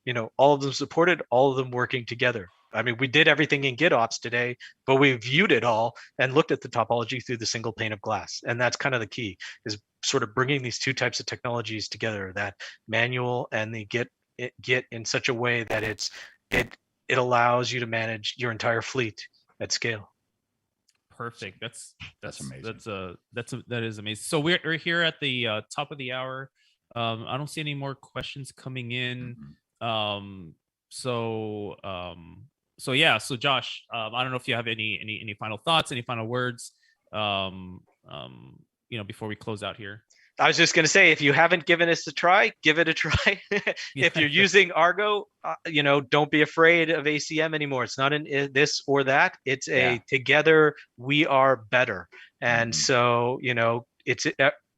supported, all of them working together. I mean, we did everything in GitOps today, but we viewed it all and looked at the topology through the single pane of glass. And that's kind of the key, is sort of bringing these two types of technologies together, that manual and the Git in such a way that it allows you to manage your entire fleet at scale. Perfect. That's amazing. That is amazing. So we're here at the top of the hour. I don't see any more questions coming in. So Josh, I don't know if you have any final thoughts, any final words, before we close out here. I was just going to say, if you haven't given us a try, give it a try. If you're using Argo, don't be afraid of ACM anymore. It's not an this or that. It's together we are better. And so, it's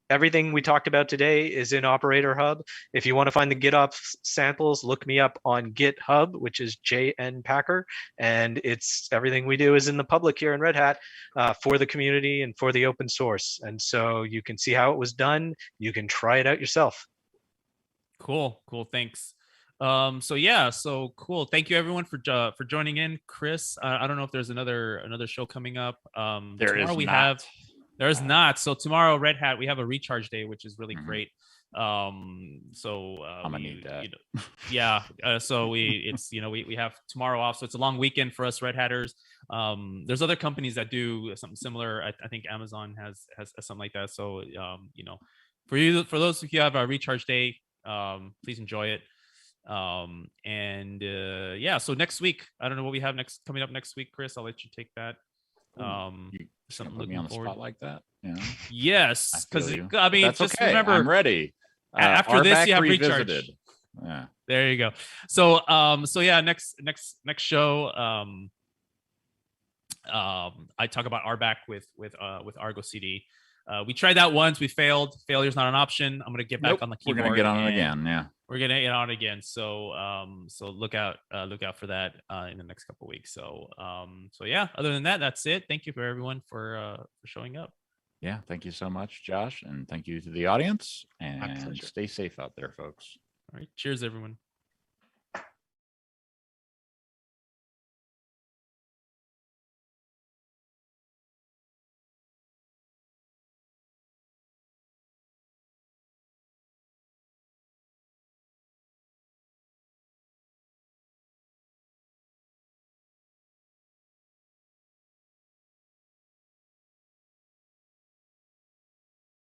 everything we talked about today is in Operator Hub. If you want to find the GitOps samples, look me up on GitHub, which is JN Packer. And it's everything we do is in the public here in Red Hat for the community and for the open source. And so you can see how it was done. You can try it out yourself. Cool. Thanks. So yeah, so cool. Thank you everyone for joining in. Chris, I don't know if there's another show coming up. There is not. So tomorrow, Red Hat, we have a recharge day, which is really great. I'm gonna need that. So we have tomorrow off, so it's a long weekend for us Red Hatters. There's other companies that do something similar. I think Amazon has something like that. So for those of you who have a recharge day, please enjoy it. So next week, I don't know what we have coming up next week, Chris. I'll let you take that. Something put me on the spot like that. Yeah. Yes, because I mean, that's just okay. remember, I'm ready. After this, you have Revisited. recharge. Yeah. There you go. So yeah, next show, I talk about RBAC with Argo CD. We tried that once, we failed. Failure's not an option. I'm gonna get back on the keyboard. We're gonna get on it again. Yeah. We're gonna get on it again. So look out for that in the next couple of weeks. So yeah, other than that, that's it. Thank you for everyone for showing up. Yeah, thank you so much, Josh, and thank you to the audience. And stay safe out there, folks. All right, cheers, everyone.